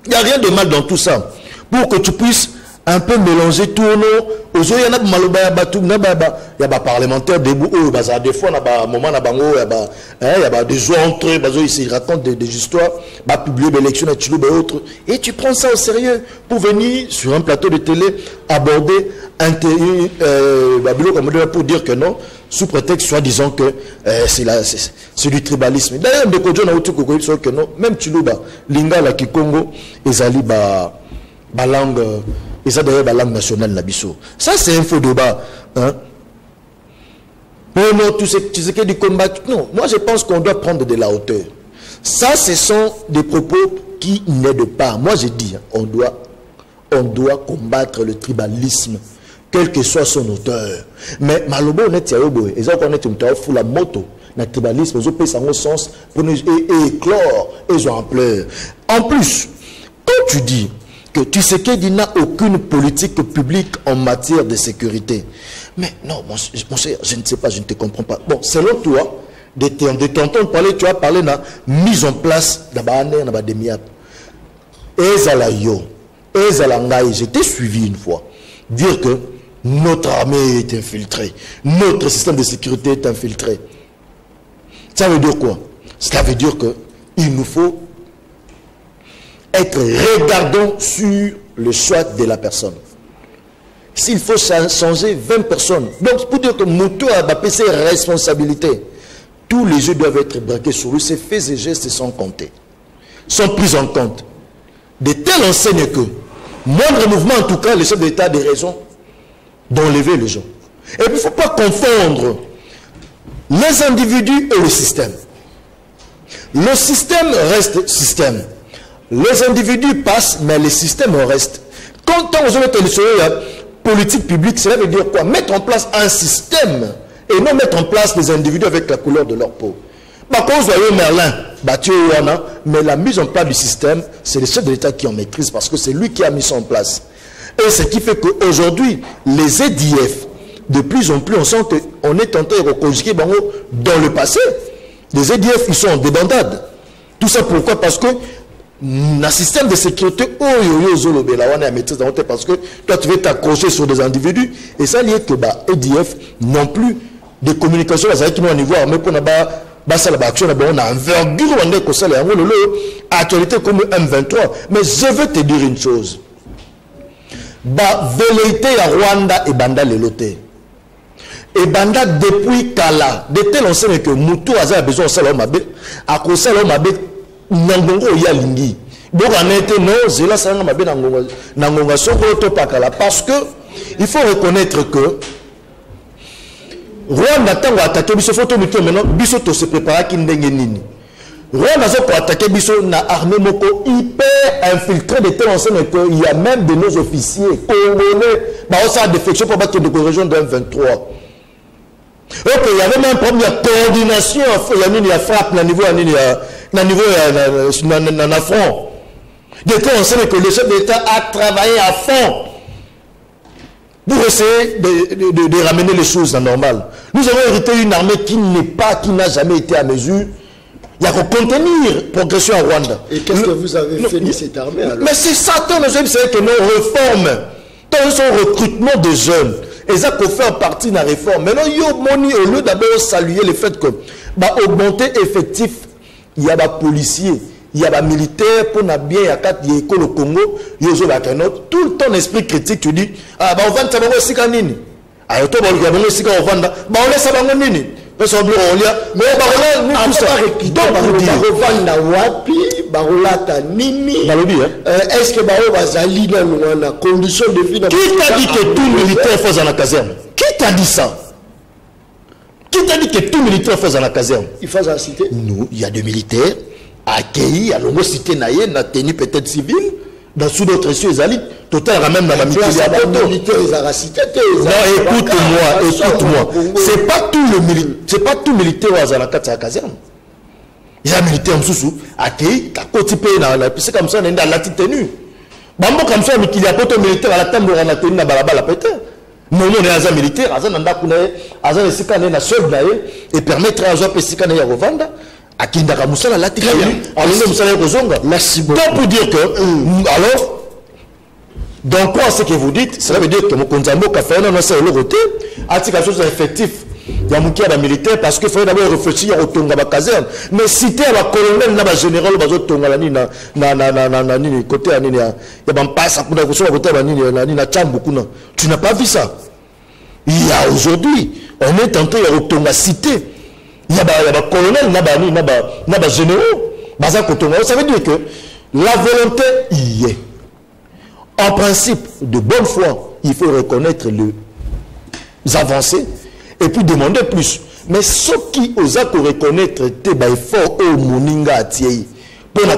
Il n'y a rien de mal dans tout ça. Pour que tu puisses un peu mélanger tout au nom. Il y a des parlementaires debout, des fois, il y a des gens entre eux, ils racontent des histoires, publier des élections et autres. Et tu prends ça au sérieux pour venir sur un plateau de télé aborder pour dire que non, sous prétexte soi-disant que c'est du tribalisme. D'ailleurs, que non, même Tchilouba, Lingala Kikongo, Ezali ba langue. Et ça d'ailleurs la langue nationale Nabiso. Ça c'est un faux débat. Hein? Non, tout ce qui est du combat. Non, moi je pense qu'on doit prendre de la hauteur. Ça, ce sont des propos qui n'aident pas. Moi je dis, on doit combattre le tribalisme, quel que soit son auteur. Mais Malobo on est et ça on est fou la moto. Le tribalisme, ils ont pris son sens pour nous éclore, ils ont ampleur. En plus, quand tu dis que Tshisekedi n'a aucune politique publique en matière de sécurité. Mais non, mon cher, je ne sais pas, je ne te comprends pas. Bon, selon toi, de t'entendre parler, tu as parlé de la mise en place de la demi-app. J'étais suivi une fois, dire que notre armée est infiltrée, notre système de sécurité est infiltré. Ça veut dire quoi? Cela veut dire qu'il nous faut être regardant sur le choix de la personne. S'il faut changer 20 personnes, donc pour dire que Moutou a ses responsabilités, tous les yeux doivent être braqués sur lui, ses faits et gestes sont comptés, sont pris en compte. de telle enseigne que, moindre mouvement en tout cas, le chef d'État a des raisons d'enlever les gens. Et puis il ne faut pas confondre les individus et le système. Le système reste système. Les individus passent, mais le système reste. Quand on met la politique publique, cela veut dire quoi? Mettre en place un système et non mettre en place des individus avec la couleur de leur peau. Par contre, vous voyez Merlin, mais la mise en place du système, c'est le chef de l'État qui en maîtrise parce que c'est lui qui a mis ça en place. Et ce qui fait qu'aujourd'hui, les EDF, de plus en plus, on sent qu'on est tenté de reconjuguer dans le passé. Les EDF, ils sont en débandade. Tout ça pourquoi? Parce que un système de sécurité, parce que toi, tu veux t'accrocher sur des individus. Et ça lié que EDF n'ont plus de communication au niveau armé pour on a envergure actualité comme M23. Mais je veux te dire une chose. Velléité à Rwanda et Banda Lelote. Et Banda depuis Kala, de telle enseigne que Moutou a besoin de Salomabé, à cause de Salomabé, Nangongo Yalingi. Donc en été, non, Zéla Salomabé Nangonga Songo Pakala. Parce que il faut reconnaître que Rwanda tango attaqué biso photo muto maintenant biso to se prépare ki ndenge nini. Rwanda zo ko attaquer biso na armée moko hyper infiltré de telle enseigne que il y a même de nos officiers congolais ba osa défection pour battre de région de M23. Ok, il y avait même un problème de coordination, il y a frappe na niveau na front. De telle enseigne que le chef d'État a travaillé à fond pour essayer de ramener les choses à normal. Nous avons hérité une armée qui n'a jamais été à mesure. Il y a qu'à contenir progression en Rwanda. Et qu'est-ce que vous avez fait de cette armée alors? Mais c'est ça, c'est que nos réformes, dans son recrutement des jeunes, et ça qu'on fait en partie de la réforme. Maintenant, au lieu d'abord saluer le fait que, augmenter effectif, il y a des policiers, il y a des militaires pour bien, il y a 4 écoles au Congo, il y a tout le temps l'esprit critique, tu dis, on va on laisse est-ce que la condition de vie? Qui t'a dit que tout militaire fait dans la caserne? Qui t'a dit ça? Qui t'a dit que tout militaire fait dans la caserne? Il faut la citer. Nous, il y a des militaires accueillis à l'ongo cité naïe, na tenue peut-être civile, dans sous d'autres cieux, Zali, total même dans la militaire. Non, écoute-moi. C'est pas tout militaire à la caserne. Il y a un militaire en sous accueilli, à côté c'est comme ça, on est dans la tenue. Bambo comme ça, mais qu'il y a pas de militaire à la table, on a tenu la balabala peut-être. Non, on est un militaire, à un chef et permettre à un Pessikane à Rwanda. Merci beaucoup. Donc pour dire que, alors, donc quoi ce que vous dites, cela veut dire que mon Konzambo a fait un assez lourd côté, quelque chose d'effectif. Il y a un militaire parce qu'il faut d'abord réfléchir au Tonga caserne. Mais citer à la colonel, na général, Tonga la nina, na côté, il y a un passe à côté de tu n'as pas vu ça. Il y a aujourd'hui, on est tenté à Tonga cité. Il y a des colonels, il y a des généraux. Ça veut dire que la volonté y est. En principe, de bonne foi, il faut reconnaître les avancées et puis demander plus. Mais ce qui osent reconnaître tes efforts au Moninga Atiei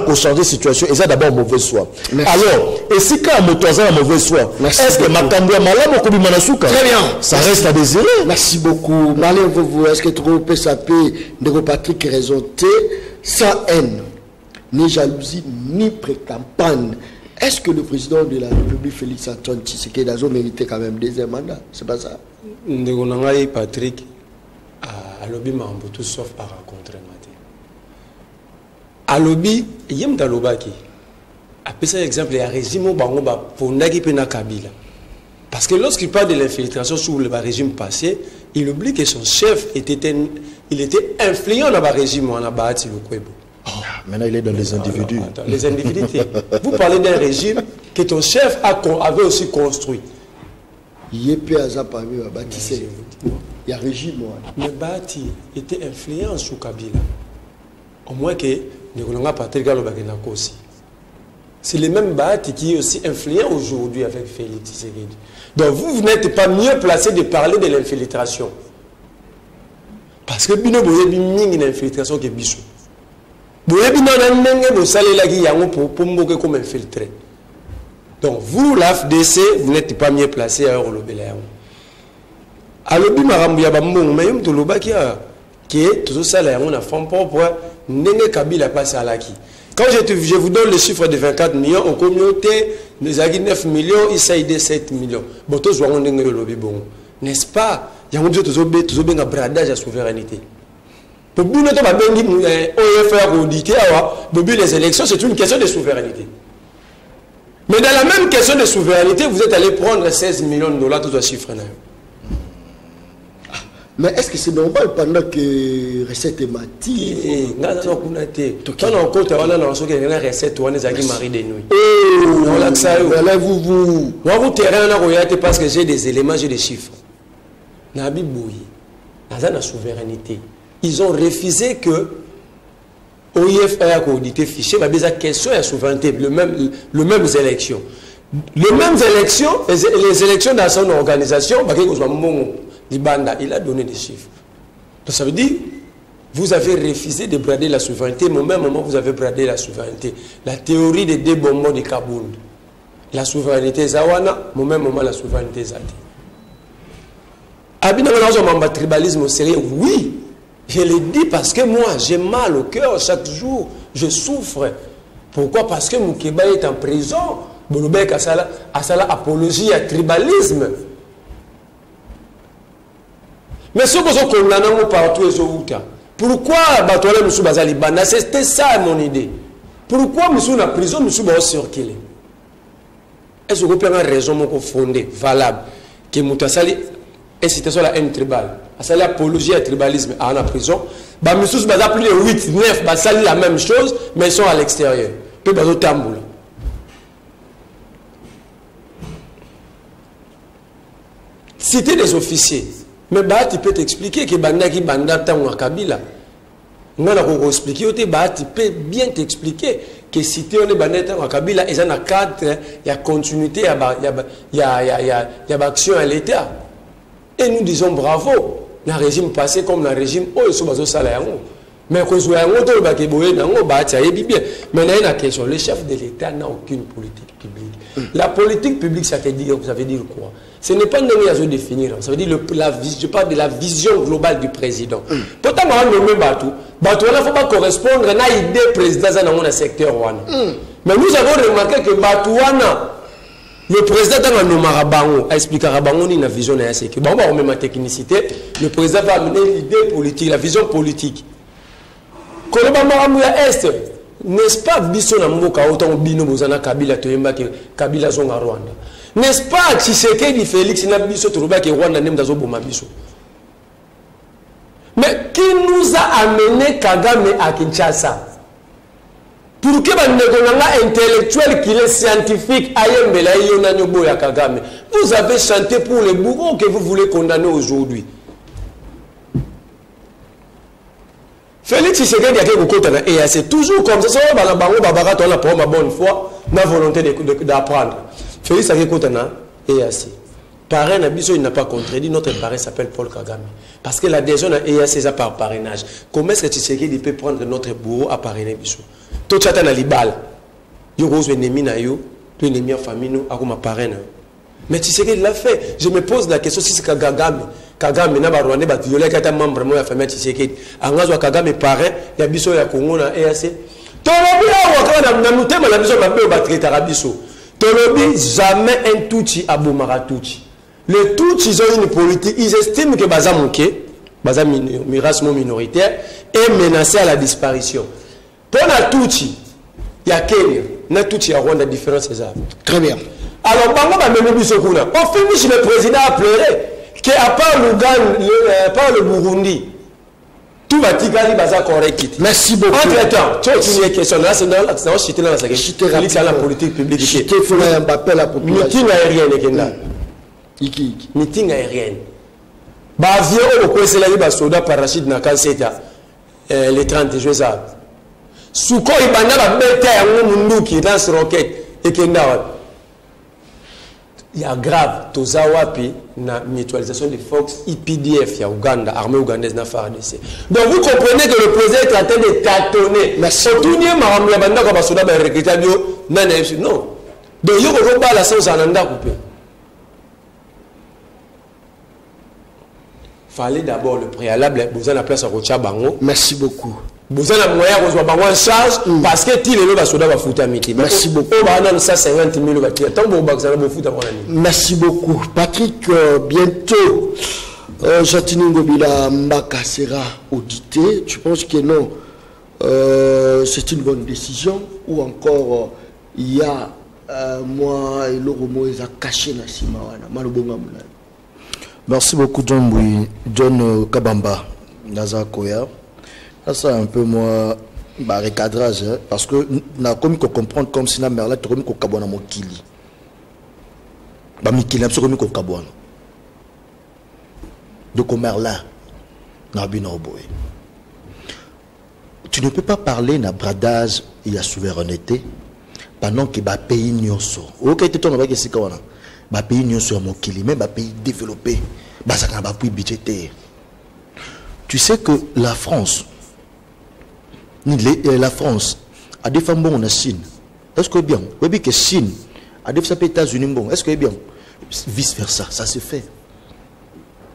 pour changer la situation, et ça d'abord mauvaise foi. Alors, et si quand on a mauvaise foi, est-ce que Makambouya Malam ou Kobi Manasuka? Très bien. Ça reste à désirer. Merci beaucoup. Malin, vous, est-ce que trop PSAP de Patrick raisonné sans haine, ni jalousie, ni pré-campagne? Est-ce que le président de la République, Félix Antoine Tshisekedi, a mérité quand même deuxième mandat? C'est pas ça? Ndegonangai Patrick a lobby Mambutu sauf à rencontrer Maté. A lobby, yem dalobaki. Après ça, exemple, il y a un régime au Bangoba pour Nagi Pena Kabila. Parce que lorsqu'il parle de l'infiltration sur le régime passé, il oublie que son chef était influent dans le régime en Abahati Lukwebo. Maintenant, il est dans les individus. Attends, les individus, vous parlez d'un régime que ton chef avait aussi construit. Il y a régime. Mais Bahati était influent sur Kabila. Au moins que nous avons Patrick Gallo aussi. c'est le même Bahati qui est aussi influent aujourd'hui avec Félix Tshisekedi. Donc vous n'êtes pas mieux placé de parler de l'infiltration. Parce que bino boye bingi na infiltration ke biso. Boye bino na ndenge bo salela ki yango pour mboke comme infiltré. Donc vous l'AFDC vous n'êtes pas mieux placé à olobela yango. Alobi marambu ya bambongo mayum to lobaki que tout ça là on a fond propre ndenge Kabila passe à laki. Quand je vous donne le chiffre de 24 millions en communauté, nous avons 9 millions, il s'agit de 7 millions. Bon, tous voyons le lobby bon. N'est-ce pas? Il y a un bradage à souveraineté. Pour nous, nous avons audité, les élections, c'est une question de souveraineté. Mais dans la même question de souveraineté, vous êtes allé prendre 16 millions de dollars, tout ce chiffre. Mais est-ce que c'est normal pendant que recette est matie? Non, quand on compte, on a une recette, on a une marie de nuit. Vous terrain, parce que j'ai des éléments, j'ai des chiffres. Nabi Bouyi, la souveraineté. Ils ont refusé que OIF ait audité fichier, mais la question de la souveraineté, le même élections. Les mêmes élections, les élections dans son organisation, Libanda, il a donné des chiffres. Donc ça veut dire, vous avez refusé de brader la souveraineté, mais au même moment, vous avez bradé la souveraineté. La théorie des deux bonbons de Kaboul. La souveraineté Zawana, au même moment, la souveraineté Zati. Abina, tribalisme au sérieux, oui, je le dis parce que moi, j'ai mal au cœur chaque jour, je souffre. Pourquoi? Parce que Moukeba est en prison. Bolobek a ça apologie à tribalisme. Mais ce que nous condamnons partout les autres, pourquoi Batola Moussou Bazali Banda? C'était ça mon idée. Pourquoi Moussou na prison, Moussou va circuler? Est-ce que vous avez une raison fondée, valable, que Moutassali incitation à la haine tribale, à l'apologie à tribalisme à la prison? Moussou Bazali plus de 8, 9, Bazali la même chose, mais ils sont à l'extérieur. Peu Bazali Tamboula. Citer des officiers. Mais Bahati peut t'expliquer que Bandaki Banda Tangwa Kabila. On a expliqué, Bahati peut bien t'expliquer que si tu es Banda Tangwa Kabila, il y a un cadre, il y a continuité, il y a action à l'État. Et nous disons bravo. Le régime passé comme le régime, oh, ils sont basés sur la mais quand vous avez un mais il y a une question. Le chef de l'État n'a aucune politique publique. La politique publique, ça veut dire quoi? Ce n'est pas une manière de définir. Ça veut dire je parle de la vision globale du président. Pourtant, on a nommé Batou. Batou, il ne faut pas correspondre à l'idée président dans le secteur. Mais nous avons remarqué que Batou, le président dans le Marabango a expliqué à Rabango une vision de la sécurité. On va remettre ma technicité. Le président va amener l'idée politique, la vision politique. N'est-ce pas biso na mboka autant bino bozana Kabila toyemba ke Kabila zonga Rwanda? N'est-ce pas Tshisekedi Félix na biso toroba ke Rwanda nemda zo boma biso? Mais qui nous a amené Kagame à Kinshasa? Pour que les intellectuel qui est scientifique ayembela yona nyobo ya Kagame. Vous avez chanté pour les bourreaux que vous voulez condamner aujourd'hui. Félix Tshisekedi a quelque et c'est toujours comme ça. On a pour ma bonne foi, ma volonté d'apprendre. Félix a quelque et assez. Parrain Nabiso, il n'a pas contredit. Notre parrain s'appelle Paul Kagame. Parce que l'adhésion à EAC par parrainage. Comment est-ce que Tshisekedi peut prendre notre bourreau à parrainer Biso? Tout ça dans l'ibal. Yo rose ennemi na yo, tout ennemi en famille nous a comme parrain. Mais Tshisekedi l'a fait. Je me pose la question si c'est Kagame. Kagame na Rwanda ba violer kata membre mo ya famille Tshisekedi. Angazwa Kagame parrain ya biso ya Congo na EAC. Tolobi awa na mutema la biso ba be ba traiter biso. Tolobi jamais un Tutsi abomara Tutsi. Les Tutsis ils ont une politique, ils estiment que baza moké, baza race minoritaire est menacé à la disparition. Pour la Tutsi, il y a Kenya, na Tutsi à Rwanda différence c'est ça. Très bien. Alors bango ba meme biso kuna. On finit le président a pleuré. À part l'Ouganda, par le Burundi, tout va tirer baza correct. Merci beaucoup. Entre-temps, tu as une question. Là, c'est dans la politique publique. Il faut un appel à la population. Meeting aérien. Meeting aérien. Avion au Kwesela Soda Parachute na Kanseta le 30 juin. Suko ibanda ba bete ya munduki lance rocket ekenda. Il y a grave toza wapi na mutualisation des forces IPDF ya Uganda, armée ougandaise na FARDC. Donc vous comprenez que le président est en train de tâtonner. Merci. Tout n'y ma la banda ko basoda ba recruter bio na non. Donc yo ko ba la sauce ananda coupé. Fallait d'abord le préalable, vous avez la place à Rocha Bango. Merci beaucoup. Vous avez la moyen de vous en charge parce que tu le basoda va foutre à midi. Merci beaucoup. On 150 000 bâtiments. Tant que vous foutre à merci beaucoup. Patrick, bientôt, Jatini Ngobila Mbaka sera audité. Tu penses que non, c'est une bonne décision ou encore il y a moi et l'Oromo est caché dans Simawana. Merci beaucoup John Kabamba Naza Koya. Ça c'est un peu moi recadrage parce que na comme qu'on comprendre comme si na merla to comme ko kabona mokili. Ba mikili absolu comme ko kabona. Donc merla na bino boy. Tu ne peux pas parler na bradage et la souveraineté pendant que ba pays nyonso. OK te tona ba ke sika wana. Ba pays nyonso mokili même ba pays développé ba ça ba puis budgétaire. Tu sais que la France la France a des femmes bonnes en Chine. Est-ce que bien? Oui, que Chine a des femmes aux États-Unis bon. Est-ce que bien? Vice versa, ça se fait.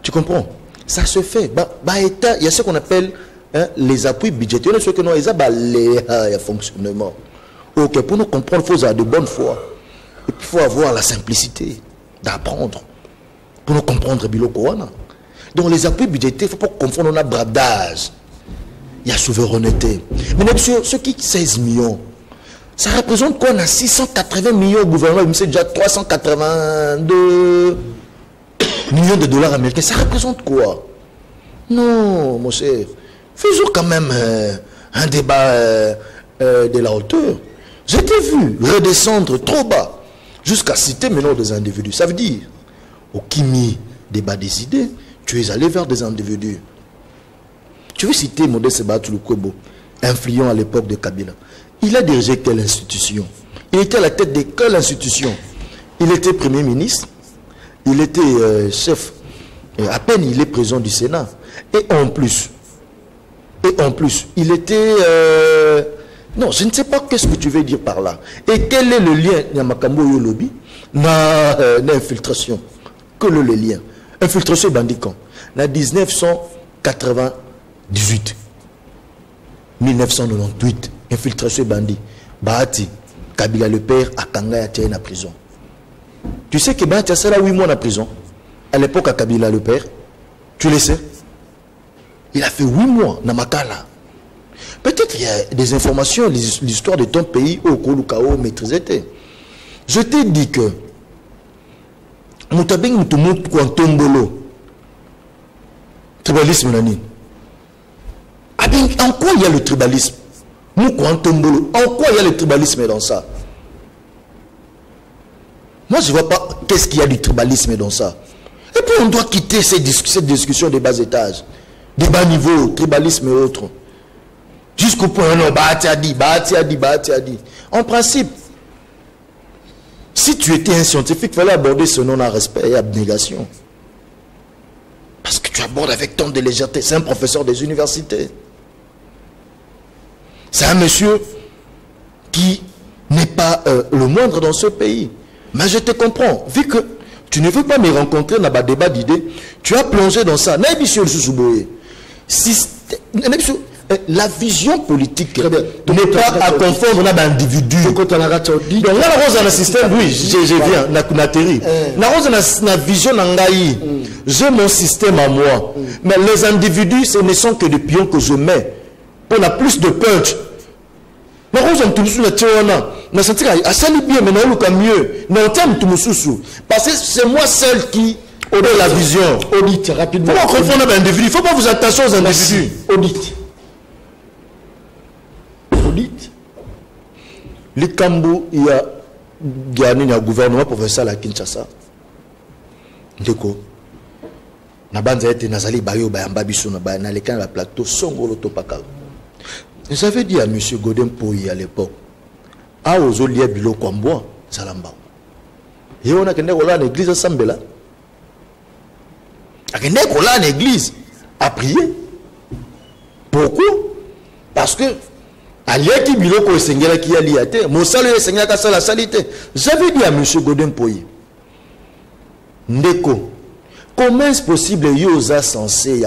Tu comprends? Ça se fait. Il y a ce qu'on appelle les appuis budgétaires. Il y a ce que nous avons fonctionnement. Ok, pour nous comprendre, il faut avoir de bonne foi. Et puis il faut avoir la simplicité d'apprendre. Pour nous comprendre Biloko. Donc les appuis budgétaires, il ne faut pas confondre un bradage. Il y a souveraineté. Mais monsieur, ceux qui 16 millions, ça représente quoi? On a 680 millions au gouvernement, c'est déjà 382 millions de dollars américains. Ça représente quoi? Non, mon cher. Faisons quand même un débat de la hauteur. Je t'ai vu redescendre trop bas jusqu'à citer maintenant des individus. Ça veut dire, au Kimi, débat des idées, tu es allé vers des individus. Tu veux citer Modeste Batou Lukwebo, influent à l'époque de Kabila. Il a dirigé quelle institution? Il était à la tête de quelle institution? Il était Premier ministre, il était chef, à peine il est président du Sénat. Et en plus, il était... non, je ne sais pas qu'est-ce que tu veux dire par là. Et quel est le lien Yamakambo Yolobi d'infiltration? Quel est le lien? Infiltration bandicant. En 1998, 1998, infiltration bandit. Bahati, Kabila le père, à Kanga a tiré en prison. Tu sais que Bahati a sera 8 mois en prison. À l'époque, à Kabila le père, tu le sais. Il a fait 8 mois dans Makala. Peut-être il y a des informations, l'histoire de ton pays au Kolukao maîtrisé. Je t'ai dit que Moutabeng Moutoumou Kwantombolo, tribalisme nani. En quoi il y a le tribalisme? En quoi il y a le tribalisme dans ça? Moi je ne vois pas qu'est-ce qu'il y a du tribalisme dans ça. Et puis on doit quitter cette discussion des bas étages, des bas niveaux, tribalisme et autres. Jusqu'au point où Bahati a dit. En principe, si tu étais un scientifique, il fallait aborder ce nom à respect et abnégation. Parce que tu abordes avec tant de légèreté. C'est un professeur des universités. C'est un monsieur qui n'est pas le moindre dans ce pays. Mais je te comprends. Vu que tu ne veux pas me rencontrer dans le débat d'idées, tu as plongé dans ça. La vision politique n'est pas à confondre avec l'individu. Donc là, dans le système, oui, je viens, dans la vision, j'ai mon système à moi. Mais les individus, ce ne sont que des pions que je mets. On a plus de punch. Parce que c'est moi seul qui a la vision. Audit, rapidement. Pourquoi confondre avec l'individu? Il ne faut pas vous attacher aux individus. Audit. Le Kambo, il y a gagné un gouvernement professeur à Kinshasa. Ndeko. Na banza ete nazali bayo bayamba biso na ba na lekana la plateau songolo topaka. J'avais dit à M. Godin Poyi à l'époque, ah, aux Olia Bilo Kwamboa, Salamba. Et on a qu'un l'église à Sambela. A qu'un l'église à prier. Pourquoi? Parce que Aliaki Biloko et Seigneur qui a lié, mon salut est Seigneur qui a la salité. J'avais dit à M. Godin Poyi, Ndeko, comment est-ce possible qu'il y a censé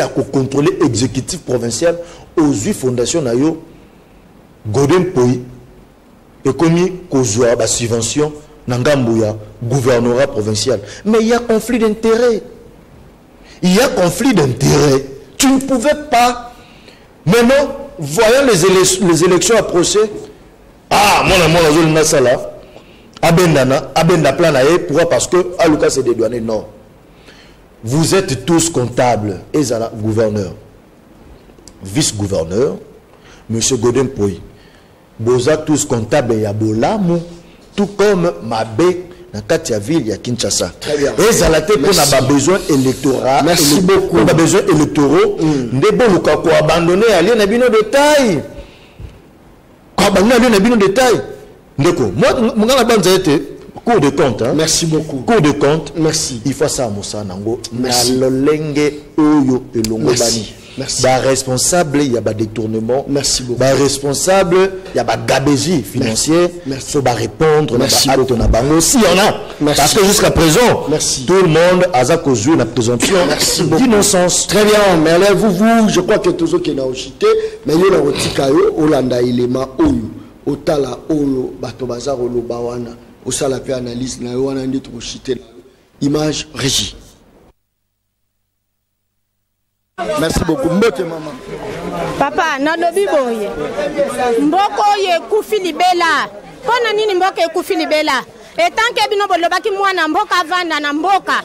à contrôler l'exécutif provincial aux 8 fondations Nayo Godin Poyi et connu qu'aux la subvention Nangambouya gouvernorat provincial. Mais il y a conflit d'intérêts. Il y a conflit d'intérêts. Tu ne pouvais pas. Maintenant, voyant les élections approcher, ah, mon sala, abenda planae, pourquoi? Parce que Aluka s'est dédouané. Non. Vous êtes tous comptables. Et gouverneur, vice-gouverneur, M. Godin Poyi. Vous êtes tous comptables et Yabolamou, tout comme Mabé. Dans Katia ville, il y a Kinshasa. Et ça a été pour besoin électoral. Merci beaucoup. On a besoin électoraux. Des bons Lukaku abandonné à l'île Nabino de taille. Abandonné à l'île Nabino de taille. D'accord. Moi, mon gars, la bande a été cours de compte. Hein? Merci beaucoup. Cours de compte. Merci. Il faut ça, Moussa Nango. Merci. Merci. Merci. Bah, responsable, il y a des détournements. Merci beaucoup. Bah, responsable, il y a des gabégie financière. Merci. Il faut répondre. Merci beaucoup. Si on a. Merci. Parce que jusqu'à présent, merci. Tout le monde a joué la présomption d'innocence. Très bien. Mais alors, vous, je crois que tous ceux qui ont chité, mais il y a un petit caillou, Olanda, Ilema, Oyo, Otala, Olo, Batobazar, Olo, Bawana, Osala, analyse, Nawana, Nitro, chité, image, régie. Merci beaucoup. Mbote maman. Papa, nalobi boye. Mboko ye kufi libela. Pona nini mboko ye kufi libela? Etanke bino bolobaki mwana mboka vanda na mboka.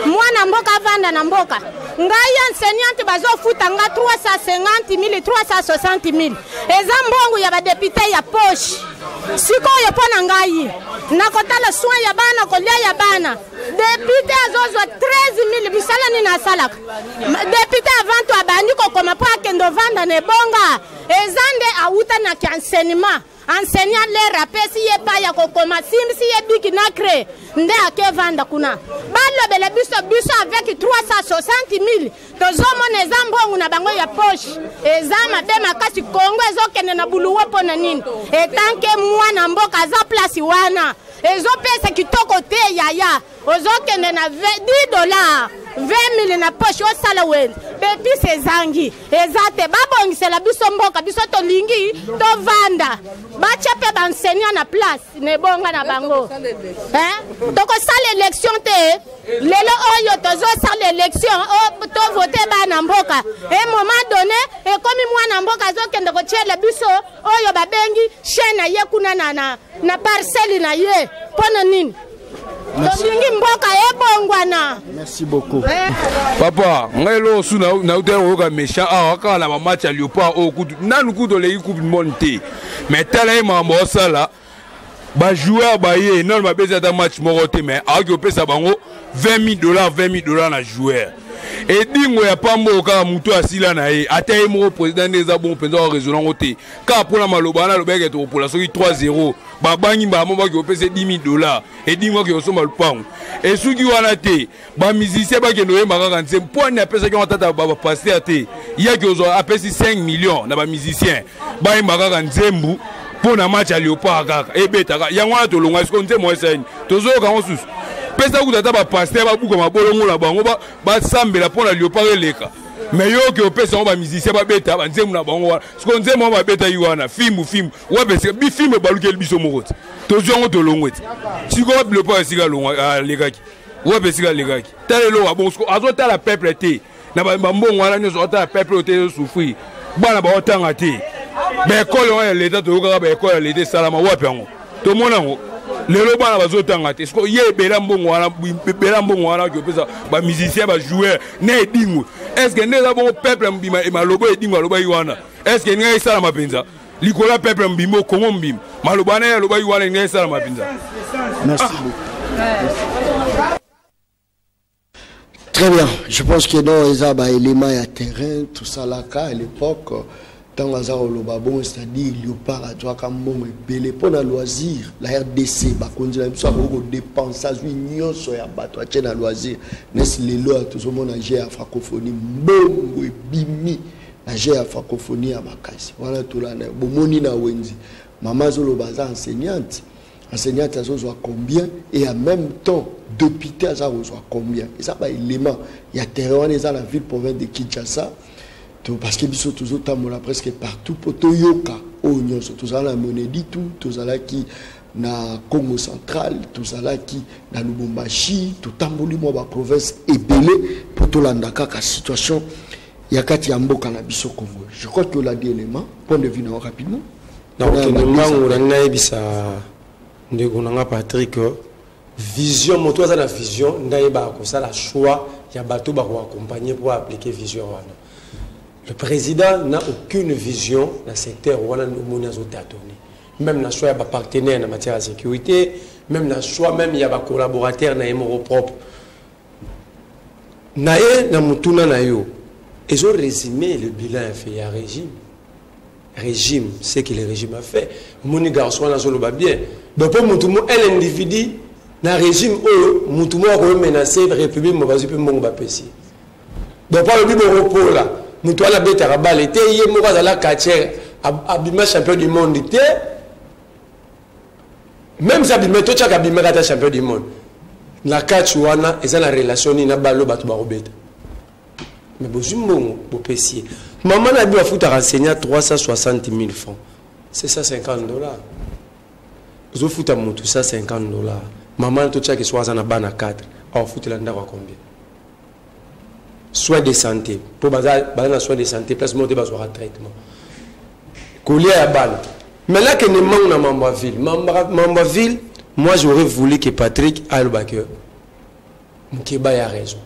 Mwana mboka vanda na mboka. Ngai enseignante bazofuta nga 350,000 360,000. Eza mbongo ya ba député ya poche. Sikoyo pona ngai. Nakotala soin ya bana kolia ya bana. Député azozwa 13,000 bisala ni na salaka. Député avant to abandi ko koma pa kendo vanda ne bonga. Ezande auta na enseignement. Enseignant les rapesi ye pa ya kokoma simsi ye biki na cré nde ake vanda kuna balo bele biso avec 360,000 tozomona eza mbongo na bango ya poche eza mabe makasi Kongo ezokende na buluwo pona nini etanke mwana mboka za place wana ezopesa kitoko te yaya ozokende na $10 $20,000 na poche osala wende bepi sezangi ezate babongisela biso mboka biso tolingi tovanda bachape bansenya na place ne bonga na bango toko sala élection te lelo oyo tozo sala élection to voter bana mboka et moment donné et comme mwana mboka zokende ko chela biso oyo babengi chaîne ye kuna na parcelle na ye pona nini. Merci beaucoup. Papa, ngelo su na utero ka méchant aka la match à Léopard au coup nanu coup de la coupe du monde mais tellement mambo sala ba joueur ba ye non ma beza da match moroté mais a ko pesa bango $20,000 na joueur et dingo ya pambo ka muto asila na ye ataye mo président des abon penza raisonnement côté ka pour la maloba na lobeke to pour la soki 3-0 ba bangi ba mo ba ko pesa $10,000 et dingo ki osoma le pang et suki wana te ba musicien ba ke noye maka kanse point na pesa ki on tata ba passer te ya ki ozo apesi 5 millions na ba musicien ba maka kanzembu pour na match à Léopard kaka e betaka yango to longa est-ce qu'on te mo enseigne tozo ka on sus pesa ku tata ba passer ba buka mabolongo la bango ba sambela pour na Léopard eleka mais yo ki opesa on ba musicien ba beta ba nzemu na bango ce qu'on nzemu ba beta yiwana film wa pesa bi film ba lukel biso mokoti tozo ngo to longo ti siko le pas sika longa lekaki wa pesa lekaki talelo wa bon azo tala peuple te na ba mbongo wana nyoso tala peuple te souffrir bana ba otanga te mais école on l'état to ka ba école l'état salama wa pengo to mona ngo lelo bana bazotanga te sko ye bela mbongo wana ki opesa ba musicien ba joueur ne dingo est-ce que ndeza bon peuple mbima e malobo e dingo aloba yiwana est-ce que ngai sala mapinza likola peuple mbimo kongo mbima maloba na aloba yiwana ngai sala mapinza. Merci beaucoup. Très bien. Je pense que dans les éléments à terrain, tout ça là, à l'époque, tant que c'est-à-dire Léopard a droit comme bon belé pour le loisir, la RDC, bah quand on soit beaucoup dépensage, union sur ya bateau, tiens à loisir, n'est-ce les lois tout le monde a géré à francophonie, bon bimi, a géré à francophonie à Makasi. Voilà tout là. Bon moni na wenzi, maman zolo baza enseignante à soit combien et en même temps député à soit combien. Et ça, élément, il y a terrain dans la ville province de Kinshasa, parce que biso toujours tamola presque partout pour Toyoka, Oignon, tout ça la monnaie dit tout ça là qui na Congo central, tout ça là qui na Lubumbashi, tout tamboli moi ba province est belé pour tout l'andaka ka situation il y a kati amboka na biso Congo. Je crois que là des éléments point de vue na rapidement. Donc on a bisa ndeko Patrick vision moto za la vision ndaiba ko ça la choix ya bato ba ko accompagner pour appliquer vision wana. Le président n'a aucune vision dans le secteur où on a même le choix de partenaire en matière de sécurité, même le choix même il y a des collaborateurs dans les propres. Naye na mutuna na yo. Ils ont résumé le bilan fait à régime. Régime, c'est que le régime a fait. Mon garçon là solo bien. Donc pour mutumo un individu na régime où mutumo a menacé la République mo vazi pe mo ba pesi. Donc pas le bibo repos là. Mutumo la bête à balle était hier mo va la quartier abima champion du monde était même ça abima to chaka abima kata champion du monde. La Kachuana et ça la relation ni na balo batu ba robeta. Mais bozumbo bo pesier. Maman a dû foutre à renseigner 360 000 francs. C'est ça $50. Vous foutre à tout ça $50. Maman tout ça qui soit en bas à 4. On fout là dedans combien? Soins de santé. Pour bazar soins de santé place monter bazar traitement. Collier à balle. Mais là que ne manque na Mambaville. Mambaville, moi j'aurais voulu que Patrick aille au backer. Mukeba a raison.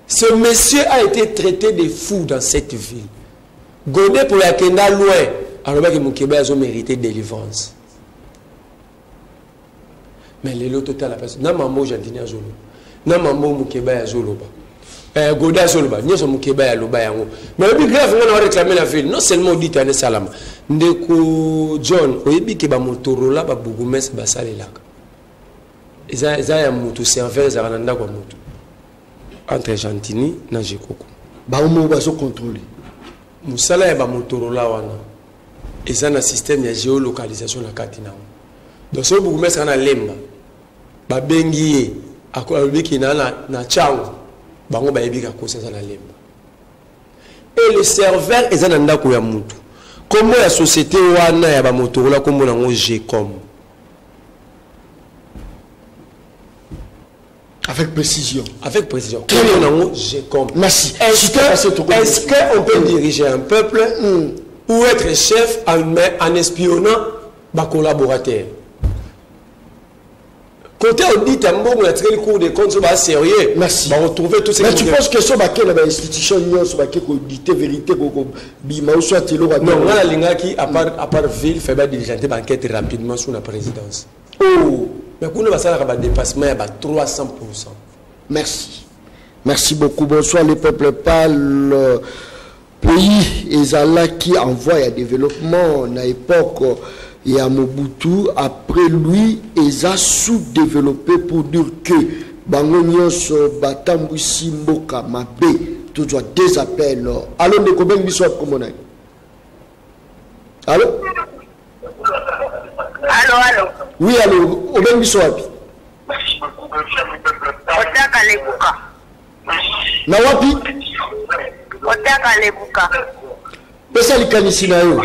Ce monsieur a été traité de fou dans cette ville. Godé pour la Kenda loin, alors que Mukeba a mérité délivrance. Mais les lots total la personne. Namamo Jantini a zolo. Namamo Mukeba a zolo. Godé a zolo. N'y a pas Mukeba a loba yango. Mais le plus grave, on a réclamé la ville. Non seulement dit à Salama. Ndeko John, oyebi ke ba Motorola ba Bougoumes ba salelaka. Eza ya mutu serveur za rananda kwa mutu. Entre Jantini na Jekoko. Ba omo ba so contrôler. Musala ya ba Motorola wana. Eza na système ya géolocalisation na katina. Donc so Bougoumes kana lemba. Ba bengi akolobiki na chango. Bango ba yebika ko ça na lemba. Et le serveur eza na ndako ya mutu. Comment la société wana ya ba Motorola comme nango Gcom. Avec précision. Avec précision. Merci. Est-ce qu'on peut diriger un peuple ou être chef en espionnant les collaborateurs? Côté audit, on a très cours de compte, c'est sérieux. Merci. On va retrouver tout ce mais tu penses que ce baquet dans l'institution, ce baquet audité vérité, bima soit telo. Non, on a la ligne qui à part ville fait pas diligenter l'enquête rapidement sous la présidence. Oh. Mais pour nous, ça va dépassement à 300%. Merci. Merci beaucoup. Bonsoir, le peuple parle. Pays Ezala qui envoie à développement à l'époque et à Mobutu. Après lui, Eza sous-développé pour dire que Bangonios Batambousi Mboka Mabé, tout doit des appels. Allô, les copains, ils sont comment? Allô? Allô. Oui, allô, au même bisoapi. Otaka lebuka. Na wapi? Otaka lebuka. Pesa likanisi na yo.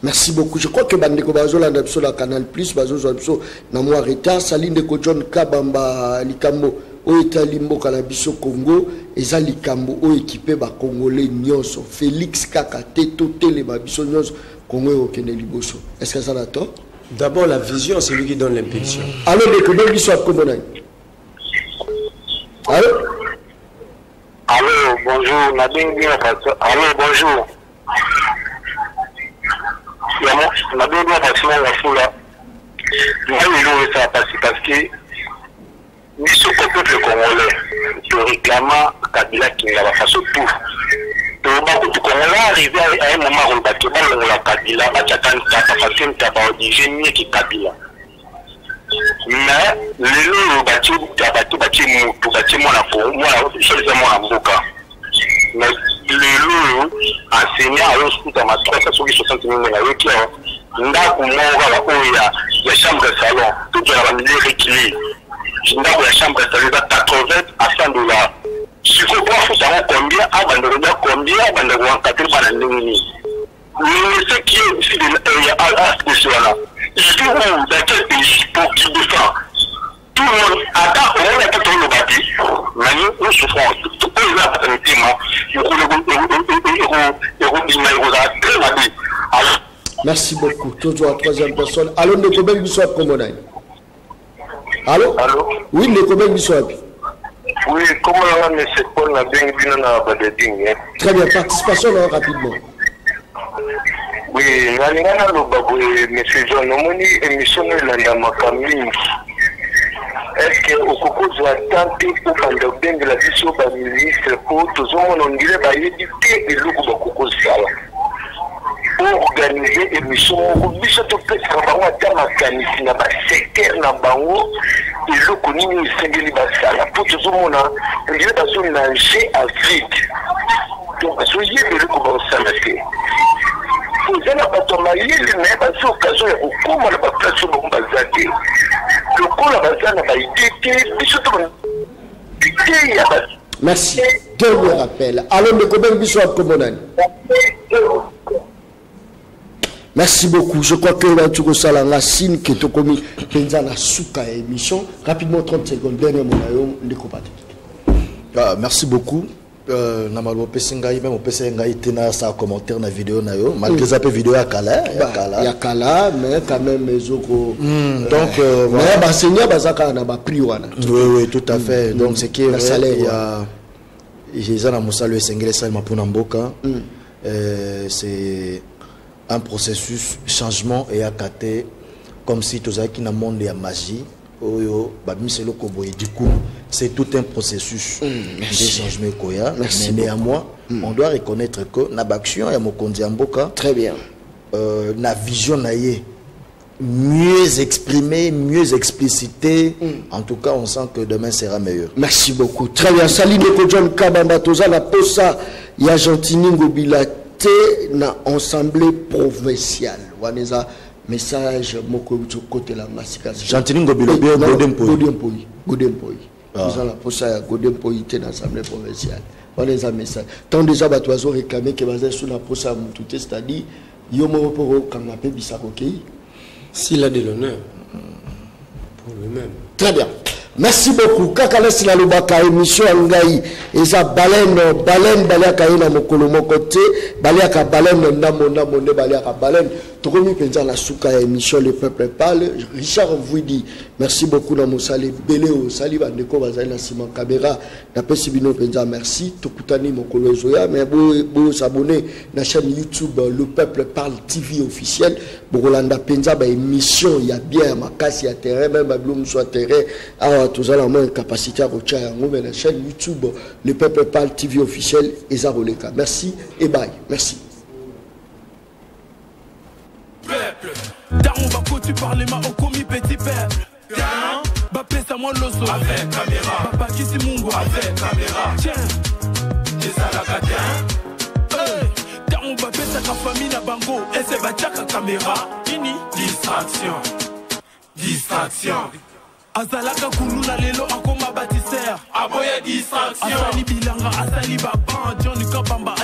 Merci beaucoup. Je crois que bandeko bazola na biso la Canal Plus bazo biso na mo retard Saline ko John Kabamba likambo o etali mboka na biso Congo eza likambo o équipé ba congolais nyonso Félix Kakate totele ba biso nyonso Congo au Kenya liboso. Est-ce que ça n'a tort? D'abord la vision c'est lui qui donne l'impulsion. Allô les combien biso à Congo? Allô? Allô, bonjour, Nadine bien allô, bonjour. Nadine bien parce que la foule Moi, ça va passer parce que nous sommes le peuple congolais. Nous réclamons Kabila qui n'a pas fait tout. Donc, quand on est arrivé à un moment où on a Kabila, on a fait Kabila. Mais les lots bâtis mais les lots enseignants à l'hospital dans ma 360 000 la chambre de salon, toute la famille rééquilibre. La chambre de salon, 80 à $100. Si vous voulez combien, avant de combien, avant de voir 4 par l'année. Ce qui est ici, il y a un là. Il faut dans quel pays pour qui défend. Tout le monde attend, on a tout le bâti, mais nous souffrons. Tout le monde a un témoin. Merci beaucoup. Toujours la troisième personne. Allô, Nekobel Bissouap Komonai. Allô? Allô? Oui, Nekobel Bissouap. Oui, comment on a mis ce point là, bien très bien, participation là, rapidement. Oui, nalingana lobabwe monsieur John omoni émission elanda makamini. Est-ce que au cours de la tante pour faire bien de la vision par ministre pour tous on dirait ba yedité et le beaucoup sala. Pour organiser émission au biso to peut travailler à makamisi na ba secteur na bango et le konini sengeli ba sala pour tous on dirait ba zone na G à vide. Donc soyez le ko sala que vous avez pas tomber les mais pas sur occasion au comment la place sur le bazate le coup la bazane va été merci dernier rappel allons de Koben Bissouap Komonani. Merci beaucoup. Je crois que là, tu ressens la racine qui est commis dans la souka émission. Rapidement, 30 secondes. Dernier mot, merci beaucoup. Namalo Pesingaï, même au Pesingaï, tena sa commentaire na vidéo na yo. Malgré ça, peu vidéo à Kala. Il y a Kala, mais quand même, les autres. Donc, voilà. Mais Seigneur, Bazaka n'a pas pris. Oui, tout à fait. Donc, c'est qu'il y a. J'ai un Moussa le Sengele Salma Punamboka. C'est un processus changement et akaté comme si tout ça qui n'a monde de magie. Du coup, c'est tout un processus de changement. Mais néanmoins, on doit reconnaître que Nabaction et Mokondi Amboka, très bien, la vision naïe mieux exprimée, mieux explicitée. En tout cas, on sent que demain sera meilleur. Merci beaucoup. Très bien. Salut Neko John Kabamba Toza la posa ya Gentini Ngobilate na assemblée provinciale. Waneza message moko côté la massacre. Gentini Ngobilate Godempoy. Nous allons la posa ya Godempoy te na assemblée provinciale. Waneza message. Tant déjà batoizo réclamer que basé sur la posa mututé, c'est-à-dire yomo pour kangape bisakokei. S'il a de l'honneur pour lui-même. Très bien. Merci beaucoup. Kakalesi la lobaka émission Angaï. Eza baleine baliaka na mokolo mokote, baliaka baleine ndamo ne baliaka baleine. Tokomi penza la souka émission Le Peuple Parle. Richard vous dit merci beaucoup na mosale beleo sali bandeko bazali na sima caméra na pesi bino penza merci tokutani mokolo zoya mais bo s'abonner na chaîne YouTube Le Peuple Parle TV officiel Bokolanda penza ba émission ya bien makasi ya terrain même ba blum soit terrain a tous la moins capacité à rechercher mais la chaîne YouTube Le Peuple Parle TV officiel ezaroleka merci et bye merci. Peuple, Daron Bako, tu parles ma au commis petit peuple. Bapé ça moi l'osso avec caméra. Papa qui c'est Mungo avec caméra. Tiens, c'est ça la catin. Daron Bapé ça ta famille na bango. Et c'est Bachaka caméra. Nini? Distraction. Azalaka Kuluna Lelo Akoma Bâtisseur. Aboya distraction. Asali Bilanga, Asali Baban, Johnny Kabamba.